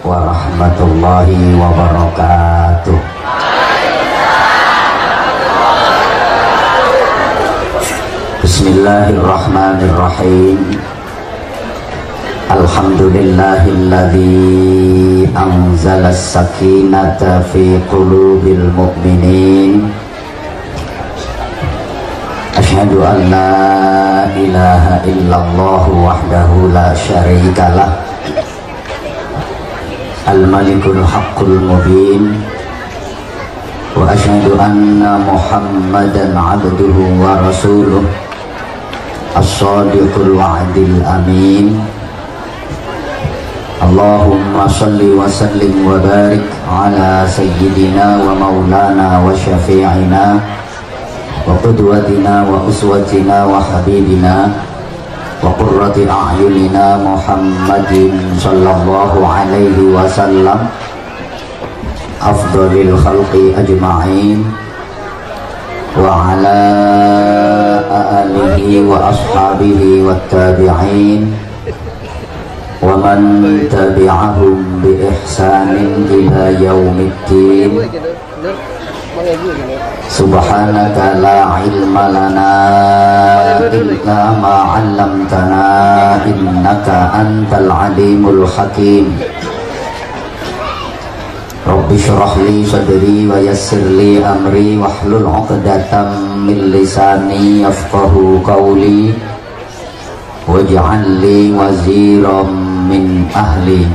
warahmatullahi wabarakatuh. Bismillahirrahmanirrahim. Alhamdulillahilladzi anzala as-sakinata fi qulubil mu'minin. Asyhadu an la ilaha illallah wahdahu la syarikalah. Al-malikul haqqul mubin. Wa asyhadu anna Muhammadan abduhu wa rasuluh. As-sadiqul wa'dil amin. Allahumma salli wa sallim wa barik ala sayyidina wa maulana wa syafi'ina wa qudwatina wa uswatina wa habibina wa qurrati a'yunina Muhammadin sallallahu alaihi wasallam afdalil khalqi ajma'in wa ala alihi wa ashabihi wa tabi'in wa man tabi'ahum bi ihsanin ila yaumiddin. Subhanaka la ilma lana illa ma 'allamtana innaka antal alimul hakim. Rabbi shrah li sadri wa yassir li amri wahlul 'uqdatam min lisani yafqahu qawli waj'al li waziran min ahli.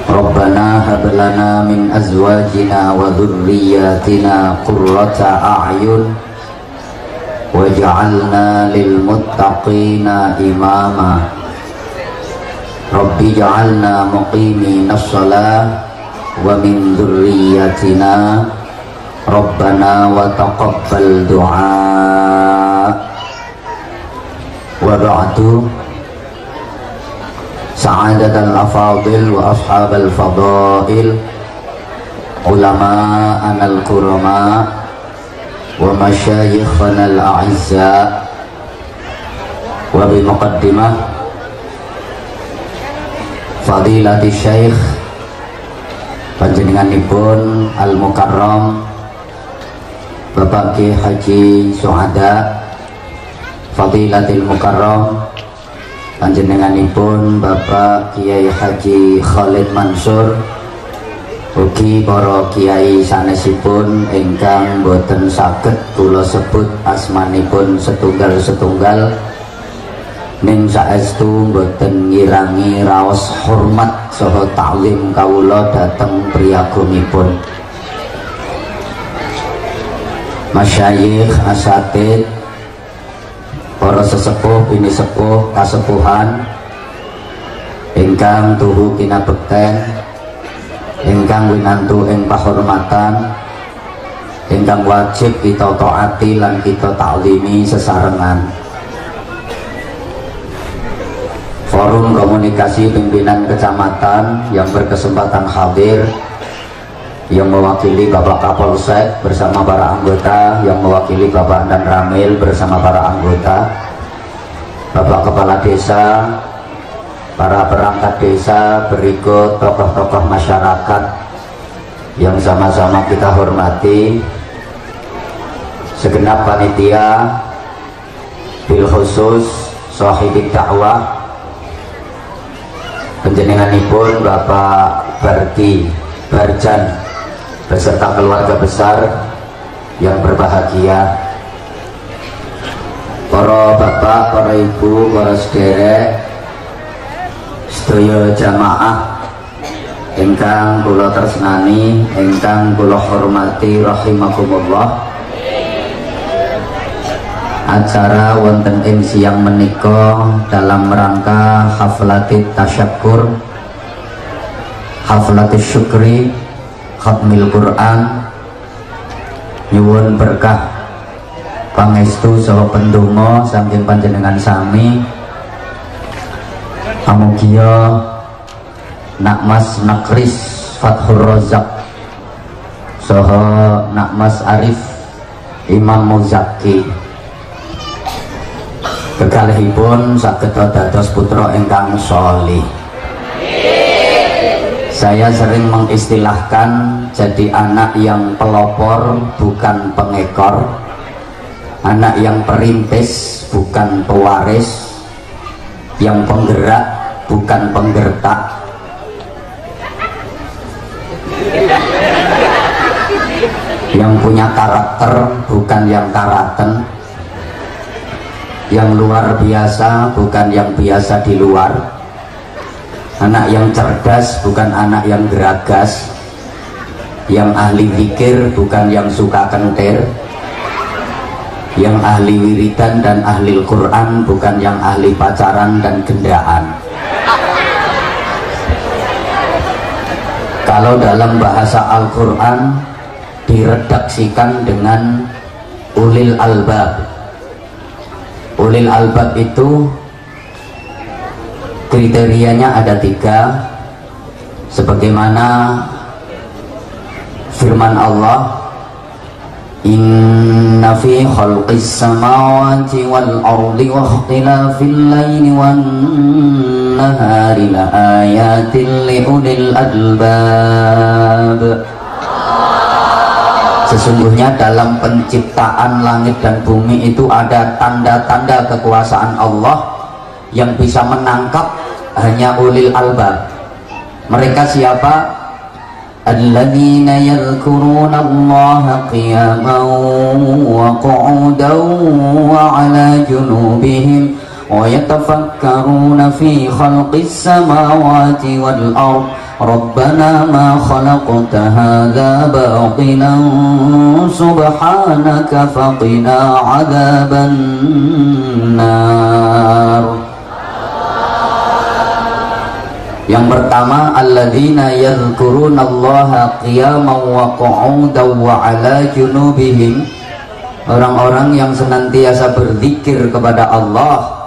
Rabbana hab lana min azwajina wa dhurriyyatina qurrata a'yun waj'alna lil muttaqina imama. Rabbi ja'alna muqiminaz shalah wa min dhurriyyatina Rabbana wa taqabbal du'a. Wa ba'du. Sa'adatal afadil wa ashabal fadail, ulama anal kurama wa masyayikhana al-a'izza. Wa bi muqaddimah fadilati syekh panjenenganipun al-mukarram Bapak Ki Haji Suhada Fadilatil Mukarram, panjenenganipun Bapak Kiai Haji Khalid Mansur, ugi para kiai sanesipun ingkang boten saged kula sebut asmanipun setunggal-setunggal, ning saestu boten ngirangi raos hormat saha ta'zim kawula dhateng priyagungipun masyayikh asatid, para sesepuh bini sepuh kasepuhan ingkang tuhu kinabekten, ingkang winantu ing pahormatan, ingkang wajib kita taati lan kita taklimi sesarengan. Forum Komunikasi Pimpinan Kecamatan yang berkesempatan hadir, yang mewakili Bapak Kapolsek bersama para anggota, yang mewakili Bapak Dan Ramil bersama para anggota, Bapak Kepala Desa, para perangkat desa, berikut tokoh-tokoh masyarakat yang sama-sama kita hormati, segenap panitia, bil khusus sahibid dakwah, panjenenganipun Bapak Bardi Barjan beserta keluarga besar yang berbahagia, para bapak, para ibu, para sederek, sedaya jamaah ingkang kula tresnani, ingkang kula hormati rahimakumullah. Acara wonten ing siang menika dalam rangka haflatit tasyakkur, haflatis syukri, khatmil Quran, nyuwun berkah pangestu saha pendonga saking panjenengan sami, amugia Nak Mas Nakris Fathur Razak saha Nak Mas Arif Imam Muzaki kekalihipun saged dados putra ingkang sholih. Saya sering mengistilahkan jadi anak yang pelopor bukan pengekor, anak yang perintis bukan pewaris, yang penggerak bukan penggertak, yang punya karakter bukan yang karaten, yang luar biasa bukan yang biasa di luar, anak yang cerdas bukan anak yang geragas, yang ahli zikir bukan yang suka kentir, yang ahli wiridan dan ahli Quran bukan yang ahli pacaran dan gendaan. Kalau dalam bahasa Al-Quran diredaksikan dengan ulil albab. Ulil albab itu kriterianya ada 3, sebagaimana firman Allah, inna fi khalqis samawati wal ardi wa ikhtilafil laili wan nahari la ayatin li ulil albab. Sesungguhnya dalam penciptaan langit dan bumi itu ada tanda-tanda kekuasaan Allah yang bisa menangkap hanya ulil albab. Mereka siapa? Alladzina yadhkuruna Allaha qiyaman wa qu'udan wa 'ala junubihim wa yatafakkaruna fi khalqis samawati wal ardh Rabbana ma khalaqta hadza batilan subhanaka faqina 'adzaban nar. Yang pertama, alladzina yadhkurunallaha qiyaman wa qu'udan wa 'ala junubihim, orang-orang yang senantiasa berzikir kepada Allah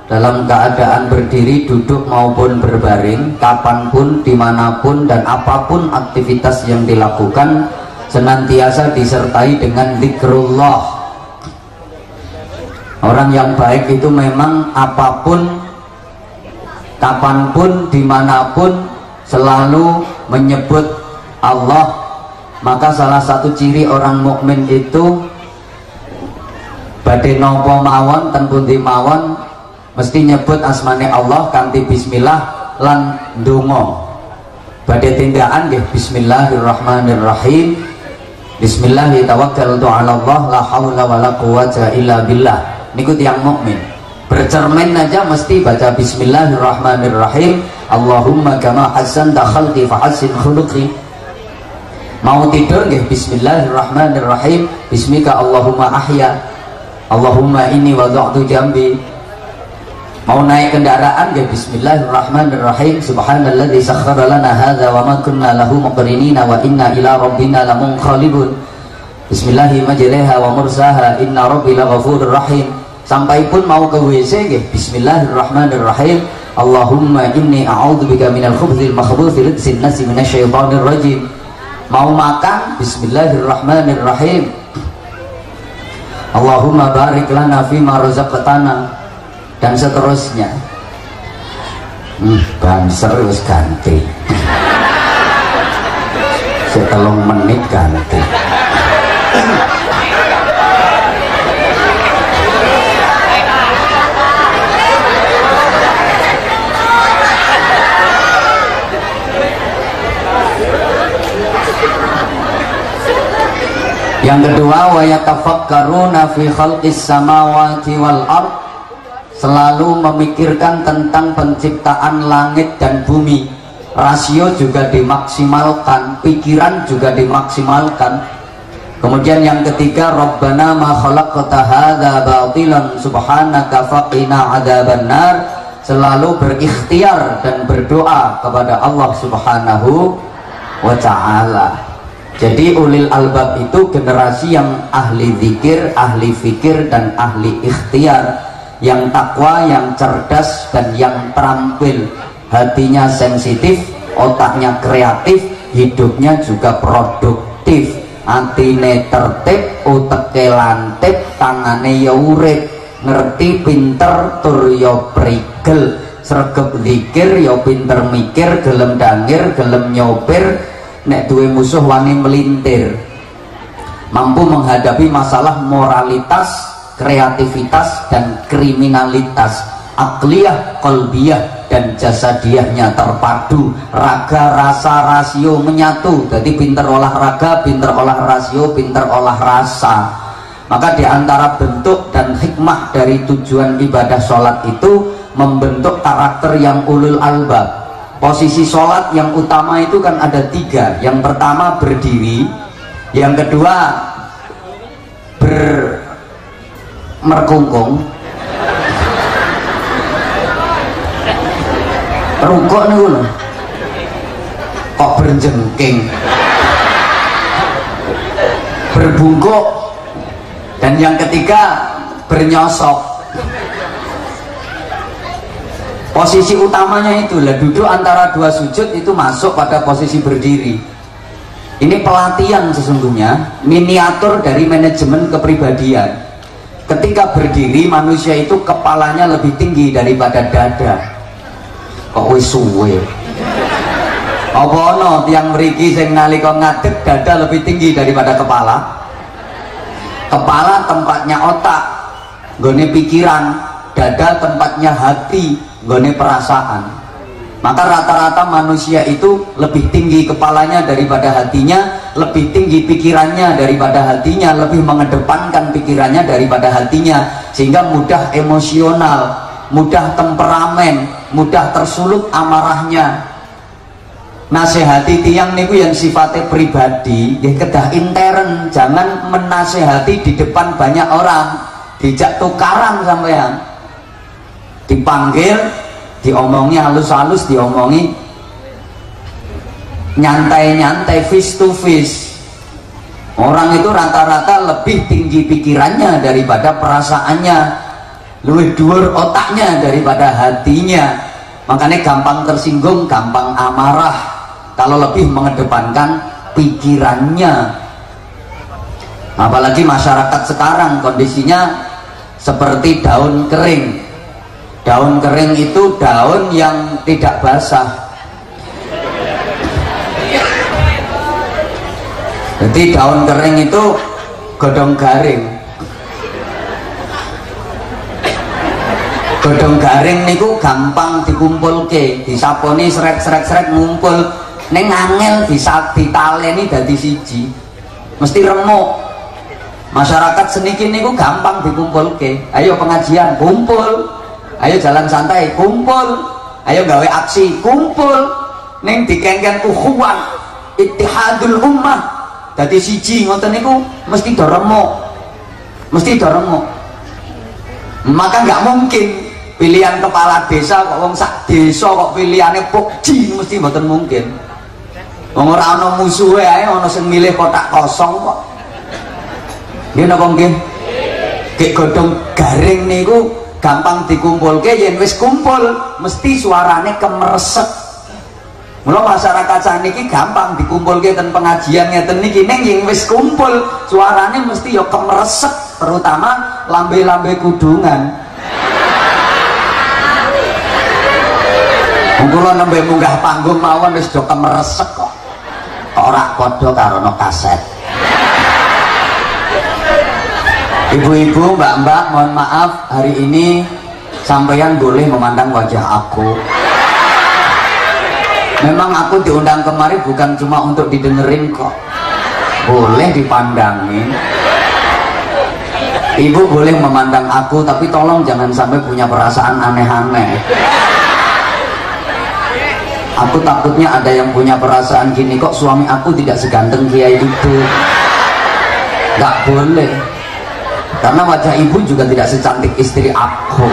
dalam keadaan berdiri, duduk maupun berbaring, kapanpun, dimanapun, dan apapun aktivitas yang dilakukan senantiasa disertai dengan zikrullah. Orang yang baik itu memang apapun, kapanpun, dimanapun selalu menyebut Allah. Maka salah satu ciri orang mukmin itu badhe napa mawon ten pundi mawon mesti nyebut asmane Allah kanthi bismillah lan ndonga. Badhe tindakan nggih bismillahirrahmanirrahim. Bismillah tawakkaltu 'ala Allah la haula wala quwwata illa billah. Niku tiyang mukmin. Bercermin aja mesti baca bismillahirrahmanirrahim. Allahumma kama hassanta khalqi fa hassin khuluqi. Mau tidur nggih bismillahirrahmanirrahim. Bismika Allahumma ahya. Allahumma inni wada'tu jambi. Mau naik kendaraan nggih bismillahirrahmanirrahim. Subhanalladzi sakhkhara lana hadza wa ma kunna lahu muqrinina wa inna ila rabbina lamunqalibun. Bismillahirrahmanirrahim majriha wa mursaha inna rabbi laghafurur rahim. Sampai pun mau ke WC nggih bismillahirrahmanirrahim. Allahumma inni a'udzubika minal khubthil makhbuthi ridsin nasi minasyaitonir rajim. Mau makan bismillahirrahmanirrahim. Allahumma barik lana fima razaqtana, dan seterusnya. Banser wis ganti. Setelung menit ganti. Yang kedua, wa yatafakkaruna fi khalqis samawati wal ardh, selalu memikirkan tentang penciptaan langit dan bumi. Rasio juga dimaksimalkan, pikiran juga dimaksimalkan. Kemudian yang ketiga, Rabbana ma khalaqta hadza batilan subhanaka faqina adzabannar, selalu berikhtiar dan berdoa kepada Allah Subhanahu wa ta'ala. Jadi ulil albab itu generasi yang ahli zikir, ahli fikir, dan ahli ikhtiar, yang takwa, yang cerdas, dan yang terampil. Hatinya sensitif, otaknya kreatif, hidupnya juga produktif. Antine tertib, uteke lantip, tangane ya urip, ngerti pinter tur ya prigel, sregep zikir, ya pinter mikir, gelem dangir, gelem nyopir, nek duwe musuh wani melintir, mampu menghadapi masalah moralitas, kreativitas dan kriminalitas, akliyah, qalbiyah dan jasadiyahnya terpadu, raga, rasa, rasio menyatu. Jadi pinter olahraga, pinter olah rasio, pinter olah rasa. Maka diantara bentuk dan hikmah dari tujuan ibadah sholat itu membentuk karakter yang ulul albab. Posisi sholat yang utama itu kan ada 3. Yang pertama berdiri, yang kedua merkungkung, rukuk nih loh, kok berjengking, berbungkuk, dan yang ketiga bernyosok. Posisi utamanya itulah duduk antara 2 sujud itu masuk pada posisi berdiri. Ini pelatihan sesungguhnya, miniatur dari manajemen kepribadian. Ketika berdiri manusia itu kepalanya lebih tinggi daripada dada. Kok wis suwe? Apa ono tiyang mriki sing nalika ngadeg dada lebih tinggi daripada kepala? Kepala tempatnya otak, nggone pikiran, dada tempatnya hati, nggone perasaan. Maka rata-rata manusia itu lebih tinggi kepalanya daripada hatinya, lebih tinggi pikirannya daripada hatinya, lebih mengedepankan pikirannya daripada hatinya, sehingga mudah emosional, mudah temperamen, mudah tersulut amarahnya. Nasihati tiang niku yang sifatnya pribadi, ya kedah intern, jangan menasehati di depan banyak orang, dijak tukaran sampean, dipanggil, diomongi halus-halus, diomongi nyantai-nyantai, face to face. Orang itu rata-rata lebih tinggi pikirannya daripada perasaannya, lebih dhuwur otaknya daripada hatinya, makanya gampang tersinggung, gampang amarah kalau lebih mengedepankan pikirannya. Apalagi masyarakat sekarang kondisinya seperti daun kering. Daun kering itu daun yang tidak basah. Jadi daun kering itu godhong garing. Godhong garing niku gampang dikumpulke, disaponi srek-srek ngumpul. Ning angel ditaleni dadi siji, mesti remuk. Masyarakat seniki niku gampang dikumpulke. Ayo pengajian kumpul, ayo jalan santai kumpul, ayo gawe aksi kumpul. Ning dikengken ukhuwah, ittihadul ummah, dadi siji ngoten niku mesti do remuk, mesti do remuk. Maka nggak mungkin pilihan kepala desa kok wong sak desa kok pilihane pokji, mesti mboten mungkin. Wong ora ana musuhe ae, ana sing milih kotak kosong kok. Nggih napa nggih? Gek godhong garing niku gampang dikumpulke, yen wis kumpul mesti suarane kemeresek. Mula masyarakat saniki gampang dikumpulke ten pengajian ngeten niki, ning yen wis kumpul suarane mesti ya kemeresek, terutama lambe-lambe kudungan. Kula nembe munggah panggung mawon wis do kemeresek kok. Ora padha karo no kaset. Ibu-ibu, mbak-mbak, mohon maaf hari ini sampeyan boleh memandang wajah aku. Memang aku diundang kemari bukan cuma untuk didengerin kok. Boleh dipandangin. Ibu boleh memandang aku, tapi tolong jangan sampai punya perasaan aneh-aneh. Aku takutnya ada yang punya perasaan gini, kok suami aku tidak seganteng kiai itu. Gak boleh, karena wajah ibu juga tidak secantik istri aku.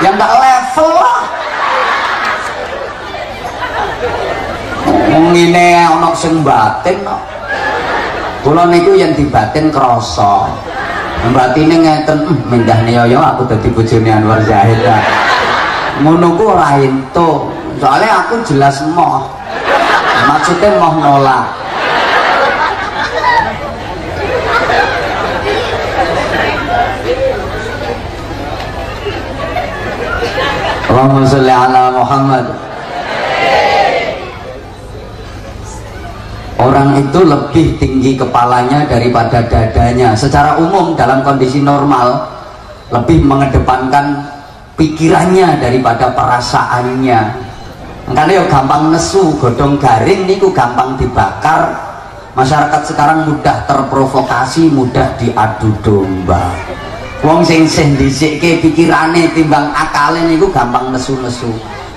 Yang gak level lah. Ngene ana sing batin kok. Kula niku yang dibatin krasa. Batine ngeten, mendah niyo aku dadi bojone Anwar Zahid. Ngono ku ora entuk. Soalnya aku jelas moh, maksudnya moh nolak. Allahumma sholli ala Muhammad. Orang itu lebih tinggi kepalanya daripada dadanya. Secara umum dalam kondisi normal lebih mengedepankan pikirannya daripada perasaannya. Makanya ya gampang nesu, godong garing niku gampang dibakar. Masyarakat sekarang mudah terprovokasi, mudah diadu domba. Wong sing dhisike pikirane timbang akale niku gampang nesu-nesu.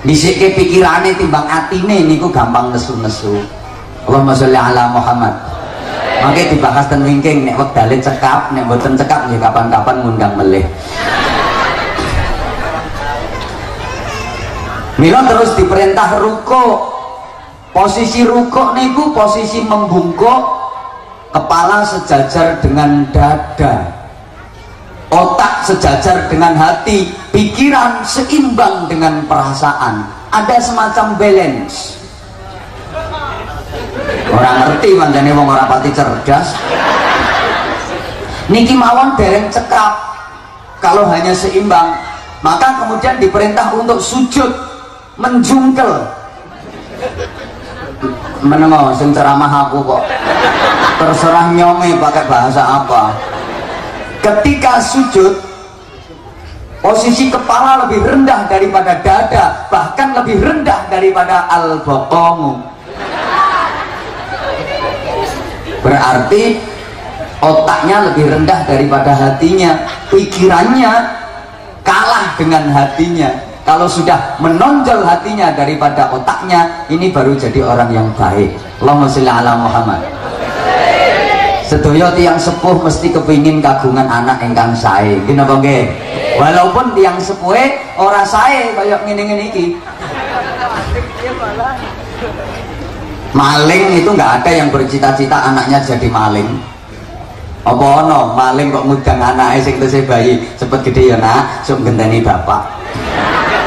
Dhisike pikirane timbang atine niku gampang nesu-nesu. Allahumma sholli ala Muhammad. Mangke dibahas ten wingking nek wektale cekap, nek mboten cekap nggih kapan-kapan ngundang melih. Mila terus diperintah ruko. Posisi ruko niku posisi membungkuk, kepala sejajar dengan dada, otak sejajar dengan hati, pikiran seimbang dengan perasaan. Ada semacam balance. Orang ngerti pancene wong ora pati cerdas. Niki mawon dereng cekap. Kalau hanya seimbang, maka kemudian diperintah untuk sujud, menjungkel. Menengok sing ceramah aku kok terserah nyonge pakai bahasa apa. Ketika sujud, posisi kepala lebih rendah daripada dada, bahkan lebih rendah daripada al-baqamu. Berarti otaknya lebih rendah daripada hatinya, pikirannya kalah dengan hatinya. Kalau sudah menonjol hatinya daripada otaknya, ini baru jadi orang yang baik. Allahumma sholli ala Muhammad. Sedaya tiyang sepuh mesti kepingin kagungan anak ingkang sae. Nggih napa nggih? Walaupun tiyang sepuhe ora sae kaya ngene-ngene iki. Maling itu nggak ada yang bercita-cita anaknya jadi maling. Apa ono maling kok ngudang anake sing tesih bayi, cepet gede ya nak, sok ngenteni bapak.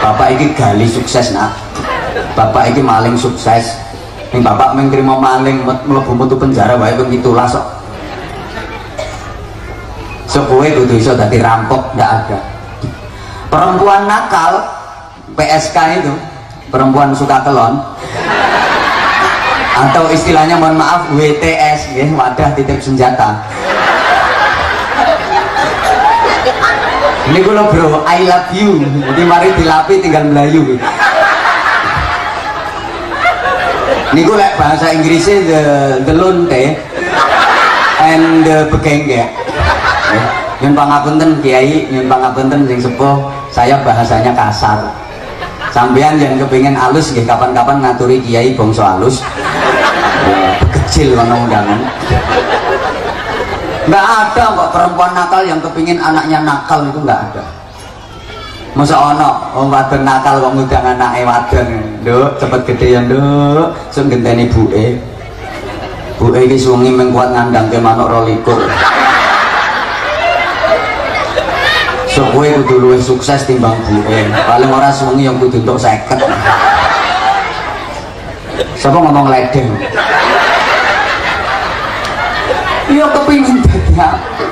Bapak iki gali sukses nak. Bapak iki maling sukses. Ning bapak mung trimo maling mlebu metu penjara wae ping 17 kok. Kowe kudu iso dadi rampok, ndak ada. Perempuan nakal PSK itu, perempuan suka kelon. Atau istilahnya mohon maaf WTS nggih, wadah titip senjata. Ini kalau bro, I love you. Jadi mari dilapi tinggal melayu. Ini gue like bahasa Inggrisnya the lonte and the begengge. Nyun pangapunten kiai, nyun pangapunten sing sepuh, saya bahasanya kasar. Sampeyan yang kepingin alus nggih kapan-kapan ngaturi kiai bangsa alus. Kecil kono undangan. Nggak ada kok perempuan nakal yang kepingin anaknya nakal, itu nggak ada. Masa ono wong wadon nakal kok ngundang anake wadon. Nduk, cepet gedean nduk, sing genteni buke. Buke iki suwengi mung kuat ngandangke manuk 22. So kowe kudu luwih sukses timbang buke. Paling ora suwengi yang kudu entuk 50. Sapa ngomong ledeng? Iya kepingin dadi apik.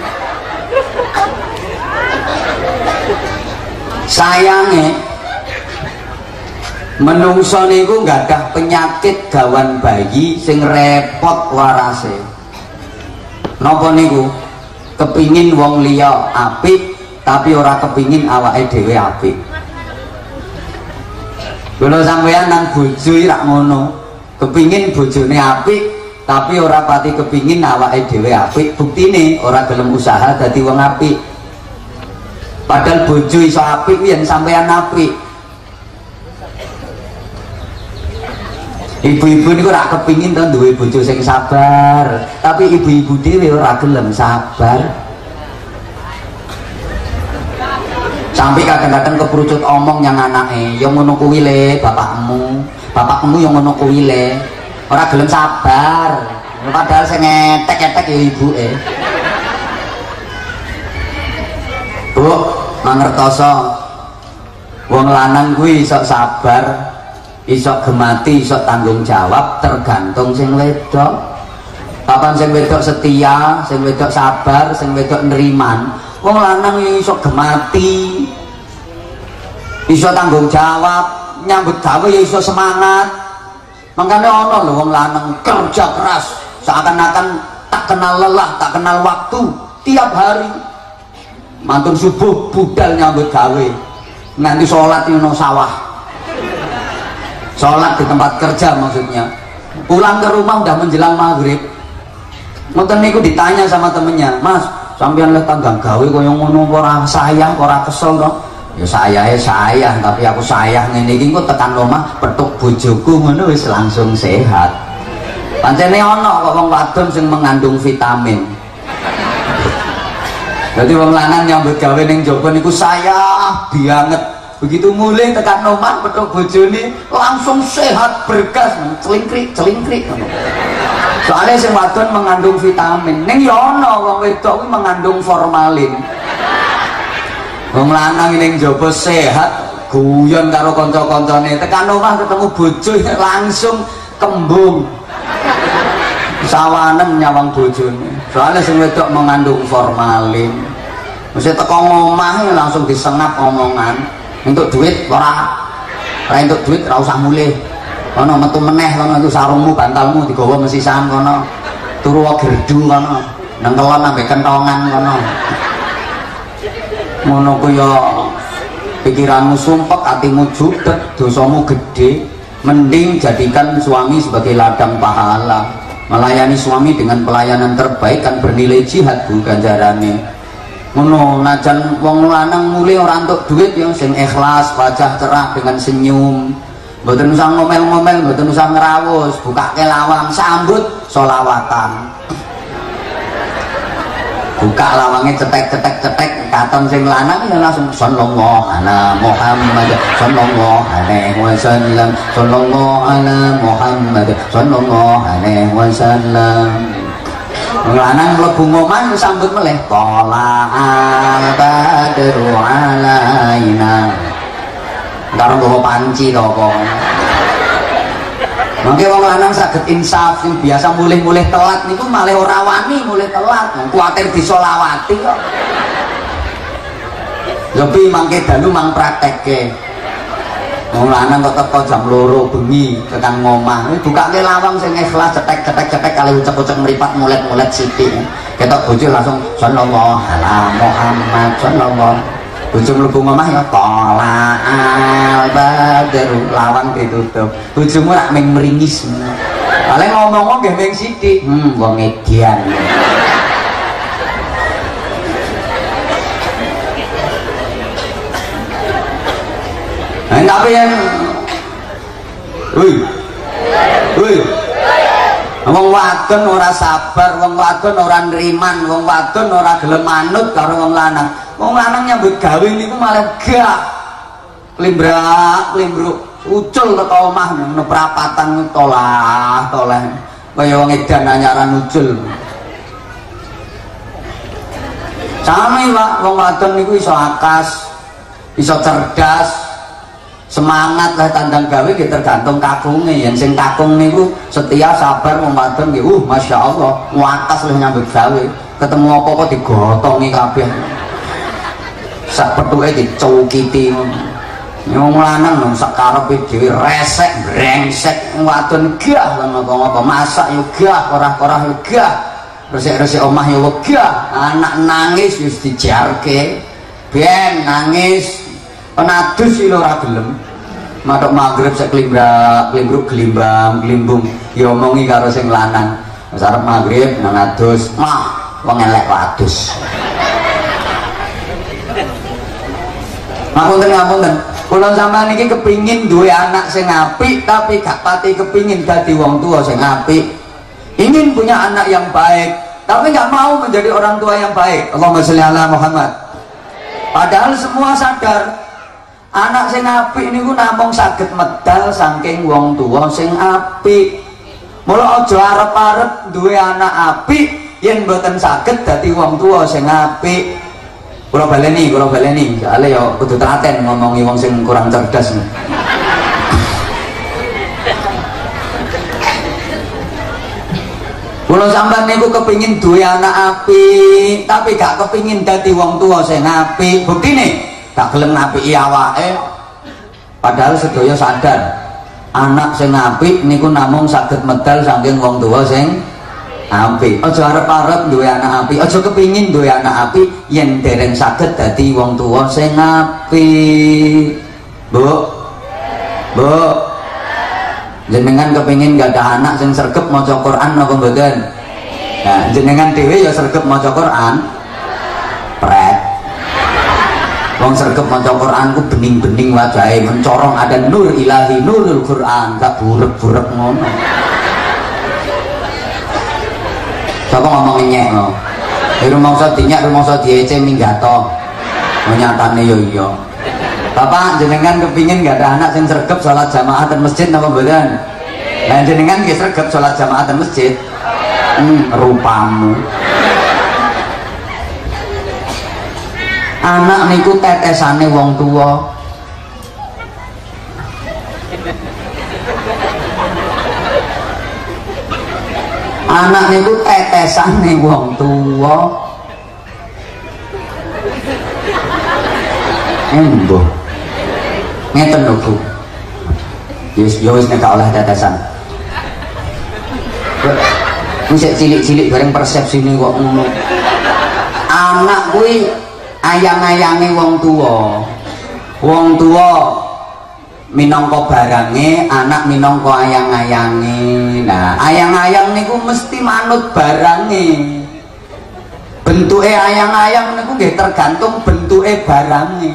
Sayange menungso niku nggadah penyakit gawan bayi sing repot warase. Napa niku? Kepingin wong liya apik tapi ora kepingin awake dhewe apik. Kula sampeyan nang bojo rak ngono. Kepingin bojone apik tapi ora pati kepingin awake dhewe apik. Buktine ora gelem usaha dadi wong apik. Padahal bojo iso apik yen sampeyan apik. Ibu-ibu niku ora kepingin to duwe bojo sing sabar, tapi ibu-ibu dhewe ora gelem sabar. Sampai kadang-kadang keperucut omong yang anake, yang ngono kuwi le bapakmu yang ngono kuwi le. Ora gelem sabar. Padahal sing ngetek-etek ya ibuke. Bu, mangertoso wong lanang kuwi iso sabar, iso gemati, iso tanggung jawab, tergantung sing wedok. Kapan sing wedok setia, sing wedok sabar, sing wedok neriman. Wong lanang iso gemati. iso tanggung jawab, nyambut gawe ya iso semangat. Makanya ono lho wong lanang kerja keras seakan-akan tak kenal lelah, tak kenal waktu, tiap hari mantun subuh budal nyambut gawe, nanti sholat di sawah, sholat di tempat kerja maksudnya, pulang ke rumah udah menjelang maghrib. Ngoten niku ditanya sama temennya, Mas sampean lek tanggang gawe koyo ngono ora sayang, ora kesel to? Ya sayang, tapi aku sayang ngene iki kok tekan omah petuk bojoku ngono wis langsung sehat. Pancene ana kok wong wadon sing mengandung vitamin. Jadi wong lanang nyambut gawe ning jaba niku sayang banget. Begitu mulai tekan omah petuk bojone langsung sehat bergas, celingkrik. Soalnya sing wadon mengandung vitamin. Ning ya ana wong wedok kuwi mengandung formalin. Wong lanang ning jaba sehat, guyon karo kanca-kancane, tekan omah ketemu bojo langsung kembung. Sawanen nyawang bojone. Soalnya sing wedok mengandung formalin. Mesti teko omah langsung disengap omongan. Untuk duit ora untuk duit ora usah mulih. Kono metu meneh kono itu sarungmu, bantalmu digawa mesisan kono. Turu gerdu kono. Nengkelon ambek kentongan kono. Ngono ku ya pikiranmu sumpek, hatimu jutek, dosamu gede. Mending jadikan suami sebagai ladang pahala. Melayani suami dengan pelayanan terbaik kan bernilai jihad bu ganjarane. Ngono najan wong lanang mulai ora entuk duit ya sing ikhlas, wajah cerah dengan senyum. Mboten usah ngomel-ngomel, mboten usah ngerawus, bukake lawang sambut sholawatan. Buka lawangnya cetek katon sing lanang ya langsung sallallahu ala Muhammad sallallahu alaihi wasallam sallallahu ala Muhammad sallallahu alaihi wasallam. Lanang mlebu omah sambut meleh qala al-badru alaina. Karo nggawa panci to kok. Mangke wong lanang saged insaf, sing biasa mulih-mulih telat niku malah ora wani mulih telat, kuwatir disolawati kok. Tapi mangke dalu mang praktekke. Wong lanang kok teko jam 2 bengi tekan ngomah, bukake lawang sing ikhlas cetek kali ucek-ucek mripat mulet-mulet sithik. Ketok bojo langsung sallallahu ala Muhammad sallallahu. Bojo mlebu omah ya qala al-badru lawang ditutup. Bojomu rak ming meringis. Paling ngomong nggih ming sithik. Wong edan. Tapi yang wong wadon ora sabar, wong wadon ora nriman, wong wadon ora gelem manut karo wong lanang. Wong lanang nyambut gawe niku malah gak klimbruk ucul teko omah nang prapatan toleh kaya wong edan anyaran ucul. Sami Pak, wong wadon niku iso akas, iso cerdas, semangat lah tandang gawe nggih tergantung kakunge. Yen sing kakung niku setia sabar wong wadon nggih masyaallah wakas lah nyambut gawe. Ketemu apa-apa digotongi kabeh. Sak petuke dicukiti ngono. Wong lanang nang sak karepe dhewe resek brengsek, wadon gah lan apa-apa masak yo gah, korah-korah yo gah. Resik-resik omah yo wegah, anak nangis wis dijarke. Ben nangis penadus iki ora gelem. Matuk magrib sek klimbruk glimbung diomongi karo sing lanang. Wis arep magrib nang adus, mah wong elek wadus. Ngapunten, kula sampean iki kepingin duwe anak sing apik tapi gak pati kepingin dadi wong tua sing apik. Ingin punya anak yang baik tapi gak mau menjadi orang tua yang baik. Allahumma sholli ala Muhammad. Padahal semua sadar anak sing apik niku namung saged medal saking wong tua sing apik. Mula aja arep-arep duwe anak apik yen mboten saged dadi wong tua sing apik. Kula baleni, soalnya ya kudu telaten ngomongi wong sing kurang cerdas. Kula sampean niku kepingin duwe anak apik, tapi gak kepingin dadi wong tua sing apik. Buktine gak gelem napiki awake, Padahal sedaya sadar anak sing apik niku namung saged medal saking wong tuwa sing apik. Aja arep-arep duwe anak apik, aja kepingin duwe anak apik yen dereng saged dadi wong tuwa sing apik. Bu, jenengan kepingin gak ada anak sing sregep maca Quran napa mboten? Nah, jenengan dhewe ya sregep maca Quran. Pret. Wong sregep maca Quran ku bening-bening wajahe mencorong, ada nur ilahi, nurul Quran, gak burek-burek ngono. Sapa ngomong nyek no. Rumangsa dinyak, rumangsa diece minggato. Nyatane yo iya. Bapak jenengan kepingin gak ada anak sing sregep salat jamaah ten masjid napa mboten? Lah jenengan nggih sregep salat jamaah ten masjid. Rupamu. Anak niku tetesane wong tuwa. Anak niku tetesane wong tuwa. Embo. Ngeten lho Bu. Ya wis nek olah tetesan. Wis cilik-cilik bareng persepsine kok ngono. Anak kuwi ayang-ayange wong tuwa. Wong tuwa minangka barange, anak minangka ayang-ayange. Nah, ayang-ayang niku mesti manut barange. Bentuke ayang-ayang niku nggih tergantung bentuke barange.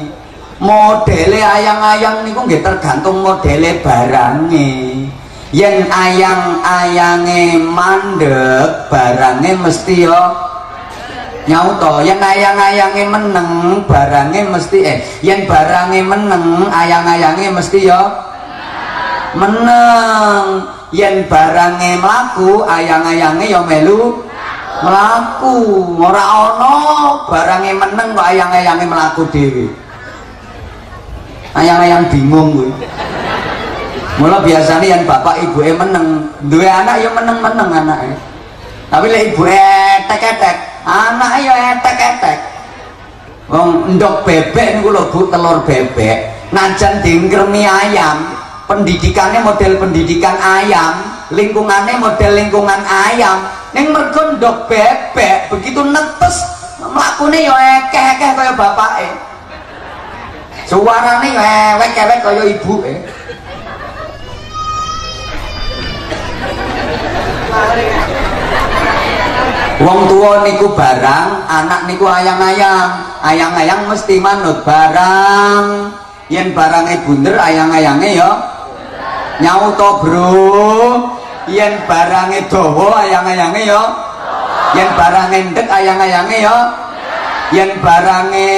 Modele ayang-ayang niku nggih tergantung modele barange. Yen ayang-ayange mandeg, barange mesti yo nyauta. Yen ayang-ayange meneng, barange mesti yen barange meneng, ayang-ayange mesti yo meneng. Yen barange mlaku, ayang-ayange yo melu mlaku. Ora ana barange meneng kok ayang-ayange mlaku dhewe. Ayang-ayang bingung kuwi. Mula biasanya yang bapak ibuke meneng, duwe anak ya meneng-meneng anake. Tapi lek ibuke etek-etek, anake ya etek-etek. Wong ndok bebek niku lho Bu, telur bebek. Najan dingkremi ayam, pendidikannya model pendidikan ayam, lingkungannya model lingkungan ayam. Ning mergo ndok bebek, begitu netes mlakune ya ekeh-ekeh kaya bapake. Suarane ya ewek-ewek kaya ibuke. Wong tua niku barang, anak niku ayang-ayang. Ayang-ayang mesti manut barang. Yen barangnya bunder, ayang-ayangnya ya nyauta bro. Yen barangnya dawa, ayang-ayangnya ya. Yen barangnya ndek, ayang-ayangnya ya. Yen barangnya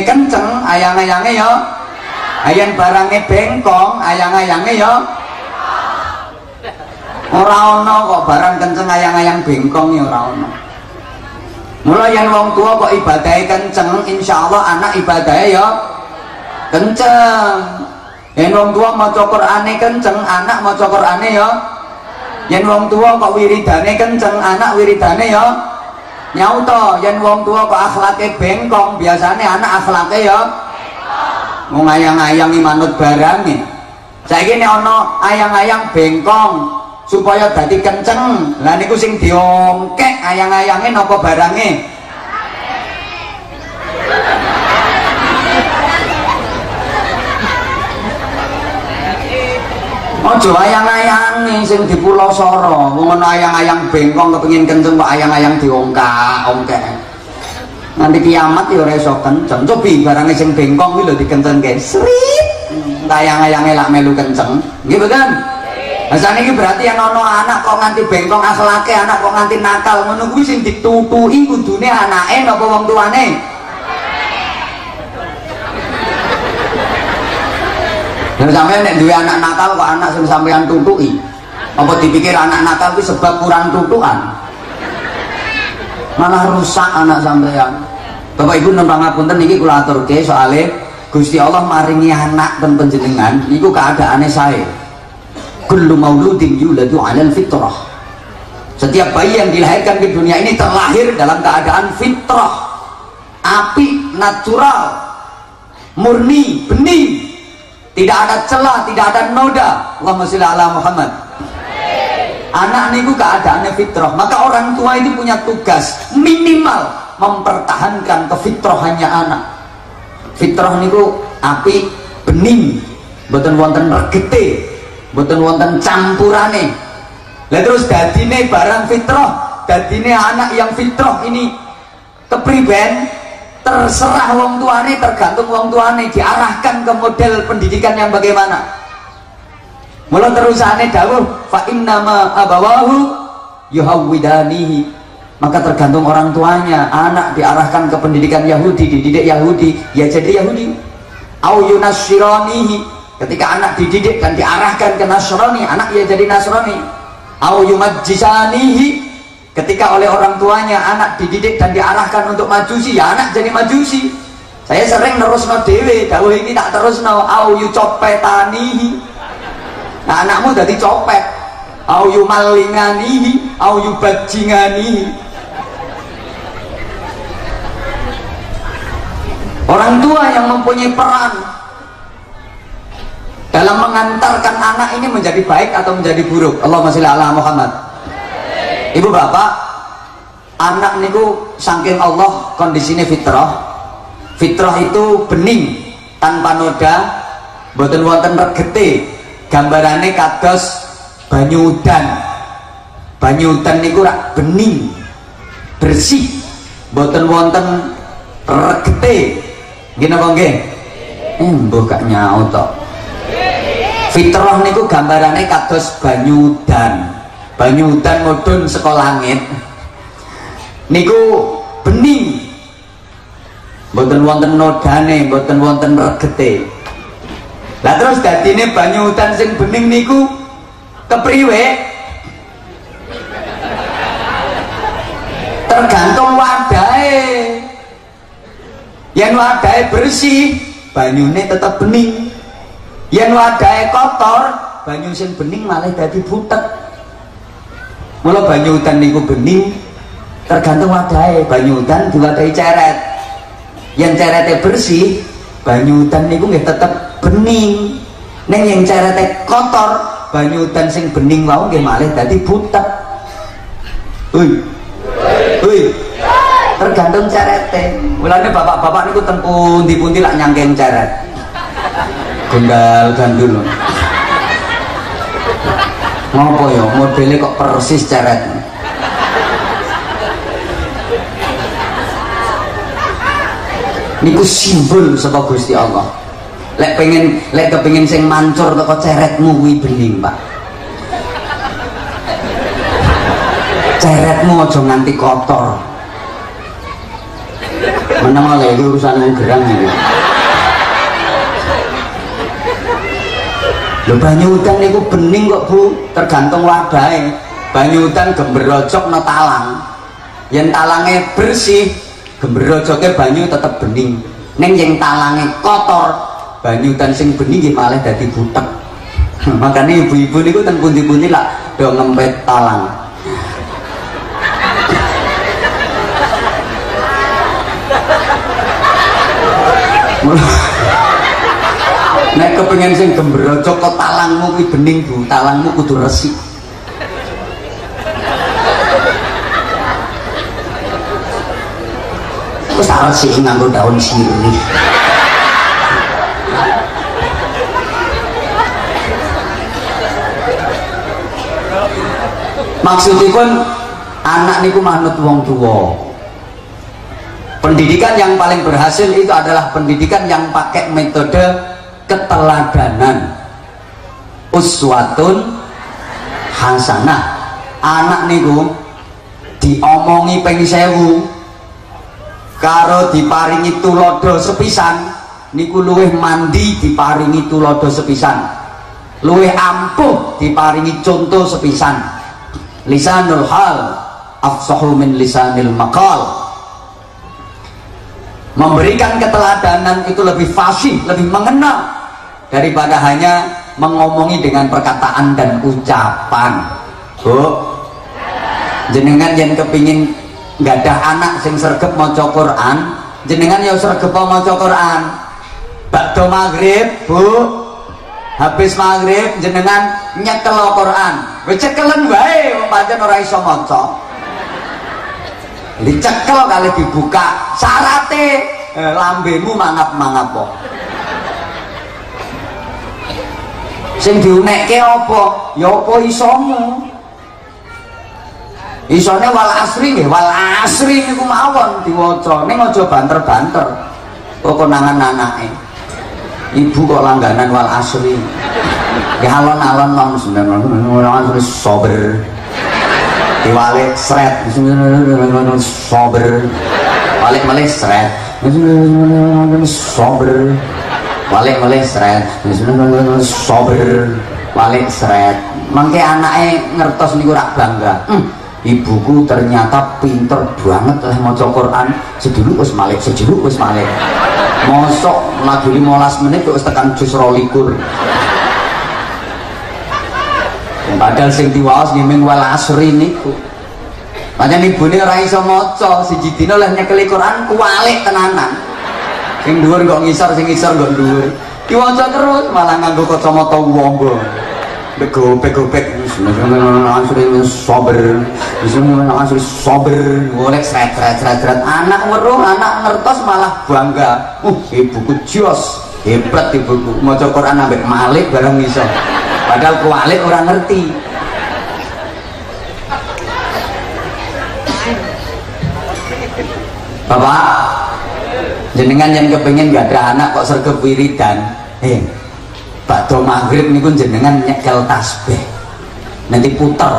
kenceng, ayang-ayangnya ya. Yen barangnya bengkong, ayang-ayangnya ya. Ora ana kok barang kenceng ayang-ayang bengkong ya ora ana. Mula yen wong tua kok ibadahe kenceng, insyaallah anak ibadahe ya kenceng. Yen wong tua maca Qur'ane kenceng, anak maca Qur'ane ya. Yen wong tua kok wiridane kenceng, anak wiridane ya nyauta. Yen wong tua kok akhlake bengkong, biasane anak akhlake ya wong ayang-ayangi manut barange. Saiki nek ana ayang-ayang bengkong supaya dadi kenceng, lah niku sing diongkek ayang-ayange napa barange? Aja ayang-ayange sing dipulosoro. Wong ana ayang-ayang bengkong kepengin kenceng kok ayang-ayang diongkak-ongkek. Nanti kiamat ya ora iso kenceng. Cobi barange sing bengkong kuwi lho dikencengke. Srit. Ayang-ayange lak melu kenceng. Nggih mboten? Lah saniki berarti yang ono anak kok nganti bengkong akhlake, anak kok nganti nakal ngono kuwi sing ditutuki kudune anake napa wong tuane? Nek sampeyan nek duwe anak nakal kok anak sing sampeyan tutuki. Apa dipikir anak nakal kuwi sebab kurang tutukan? Malah rusak anak sampeyan. Bapak Ibu numpang ngapunten niki kula aturke soalé Gusti Allah maringi anak ten panjenengan niku keadaane sae. Kullu mauludin yuladu 'alal fitrah. Setiap bayi yang dilahirkan ke dunia ini terlahir dalam keadaan fitrah, api, natural, murni, bening, tidak ada celah, tidak ada noda. Allahumma sholli ala Muhammad. Anak niku keadaannya fitrah, maka orang tua itu punya tugas minimal mempertahankan kefitrahannya anak. Fitrah niku api bening, mboten wonten regete, mboten wonten campurane. Lah terus dadine barang fitrah, dadine anak yang fitrah ini kepriben, terserah wong tuane, tergantung wong tuane diarahkan ke model pendidikan yang bagaimana. Mula terusane dawuh fa innama abawahu yuhawwidanihi, maka tergantung orang tuanya. Anak diarahkan ke pendidikan Yahudi, dididik Yahudi, ya jadi Yahudi. Au yunasyiranihi, ketika anak dididik dan diarahkan ke Nasrani, anak ya jadi Nasrani. Au yumajjisanihi, ketika oleh orang tuanya anak dididik dan diarahkan untuk majusi, ya anak jadi majusi. Saya sering nerusno dhewe, dawuh ini tak terusno. Au yucopetanihi, nah anakmu jadi copet. Au yumallinganihi, au yubajinganihi. Orang tua yang mempunyai peran dalam mengantarkan anak ini menjadi baik atau menjadi buruk. Allahumma sholli ala Muhammad. Ibu bapak, anak niku saking Allah kondisinya fitrah. Fitrah itu bening tanpa noda, boten wonten regete. Gambarannya kados banyu udan. Banyu udan niku rak bening, bersih, boten wonten regete. Gini apa nggih? Mbuh gak nyaut tok. Fitrah niku gambarannya kados banyu udan. Banyu udan mudhun saka langit. Niku bening, boten wonten nodane, boten wonten regete. Lah terus dadine banyu udan sing bening niku kepriwe? Tergantung wadahe. Yen wadahe bersih, banyune tetep bening. Yen wadahe kotor, banyu sing bening malah dadi butek. Mula banyu udan niku bening tergantung wadahe. Banyu udan diwadahi ceret. Yen cerete bersih, banyu udan niku nggih tetep bening. Ning yang cerete kotor, banyu udan sing bening wau nggih malah dadi butek. Hui. Tergantung cerete. Mulane bapak-bapak niku teng pundi-pundi lak nyangkeng ceret. Gondal gandul. Ngopo ya modelnya kok persis ceret. Niku simbol saka Gusti Allah. Lek kepengin sing mancur teko ceretmu kuwi bening, Pak. Ceretmu aja nganti kotor. Meneng lek urusan wong gerang iki. Lho banyu udan niku bening kok, Bu, tergantung wadahe. Banyu udan gemberojok no talang. Yen talange bersih, gemberojoke banyu tetep bening. Ning yen talange kotor, banyu udan sing bening nggih malah dadi butek. Makane ibu-ibu niku teng pundi-pundi lak do ngempet talang. Nek kepengen sing gembrojok kok talangmu kuwi bening, Bu, talangmu kudu resik. Wis tak resik nganggo daun sirih. Maksudipun anak niku manut wong tuwa. Pendidikan yang paling berhasil itu adalah pendidikan yang pakai metode keteladanan, uswatun hasanah. Anak niku diomongi ping 1000 karo diparingi tulodo sepisan niku luwih mandi diparingi tulodo sepisan, luwih ampuh diparingi contoh sepisan. Lisanul hal afsahu min lisanil maqal. Memberikan keteladanan itu lebih fasih, lebih mengena daripada hanya mengomongi dengan perkataan dan ucapan. Bu, jenengan yang kepingin nggak ada anak sing sregep maca Quran, jenengan ya sregep maca Quran. Bakdo maghrib, Bu, habis maghrib jenengan nyekel Al-Quran wis cekelen wae wong pancen ora iso maca dicekel kali dibuka syarate lambemu mangap-mangap kok sing diunekke apa ya apa isomu isone wal asri nggih wal asri niku mawon diwaca ning aja banter-banter kok konangan anake ibu kok langganan wal asri ya alon-alon nang sebenarnya sober diwalik sret sober balik malih sret sober balik malih sret sober balik sret mangke anake ngertos niku rak bangga ibuku ternyata pinter banget lah maca Quran seduluk wis malih seduluk wis malih mosok lagi 15 menit kok tekan jus 22 padahal sing diwaos ngemeng wal asri niku pancen ibune ora iso maca siji dina leh nyekeli Quran kuwalik tenanan sing dhuwur kok ngisor sing ngisor kok dhuwur diwaca terus malah nganggo kacamata wombo begopek-gopek asri sober asri sober golek sret-sret anak weruh anak ngertos malah bangga ibuku jos hebat ibuku maca Quran ambek malik bareng iso padahal kualik orang ngerti Bapak jenengan yang kepengin gak ada anak kok sergep wiridan bakdo maghrib niku jenengan nyekel tasbih nanti puter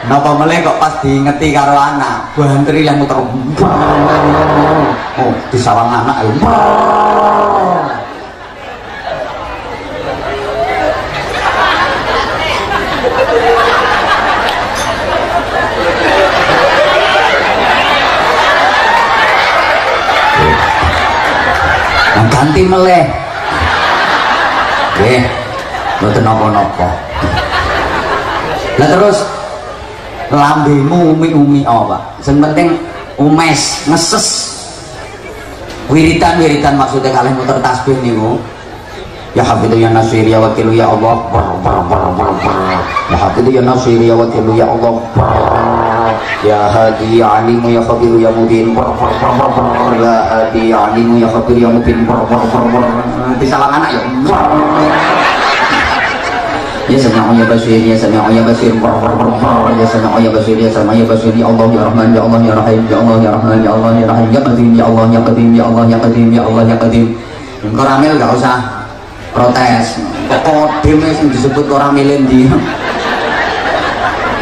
napa meleh kok pas diingeti karo anak bantri yang muter disawang anak ganti meleh mboten napa-napa lah terus lambemu umi-umi Pak sing penting umes ngeses wiridan maksudnya kalian muter tasbih niku ya hafidhu ya nasir ya wakilu ya Allah ya hafidhu ya nasir ya wakilu ya Allah ya hadi ya alimu ya khabiru ya mubin ya hadi ya alimu ya khabiru ya mubin disawang anak ya ya sami'u ya basir ya sami'u ya basir ya sami'u ya basir ya sami'u ya basir ya Allah ya Rahman ya Allah ya Rahim ya Allah ya Rahman ya Allah ya Rahim ya Qadim ya Allah ya Qadim ya Allah ya Qadim ya Allah ya Qadim koramil gak usah protes kodim yang disebut koramilin dia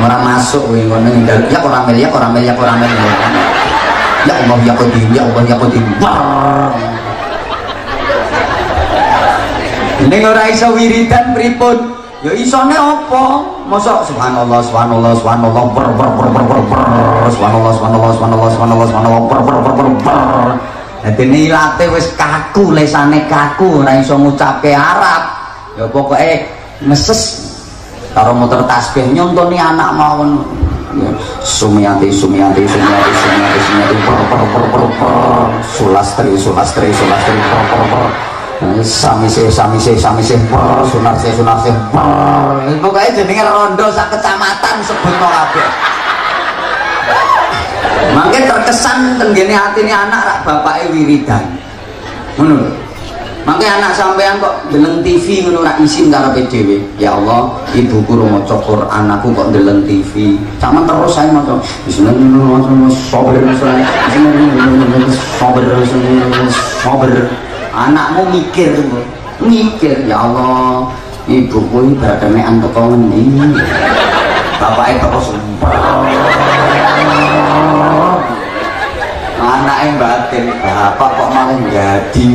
orang masuk ngono ya koramil ya koramil ya koramil ya Allah ya Qadim ya Allah ya Qadim ning ora iso wiridan pripun ya isone apa mosok subhanallah subhanallah subhanallah subhanallah subhanallah subhanallah subhanallah subhanallah dene ilate wis kaku lesane kaku ora iso ngucapke Arab ya pokoke meses karo muter tasbih nyontoni anak mawon sumiyati sumiyati sumiyati sumiyati sumiyati sulastri sulastri sulastri samise samise samise sunarse sunarse pokoknya jenenge rondo sak kecamatan sebutno kabeh mangke terkesan tenggene atine anak rak bapake wiridan ngono mangke anak sampean kok ndeleng TV ngono rak isin karepe dhewe ya Allah ibuku ro maca Quran aku kok ndeleng TV sampean terus saya maca bismillahirrahmanirrahim sober anakmu mikir ya Allah ibuku ini badannya antek ngendi bapaknya terus anaknya batin bapak kok malah jadi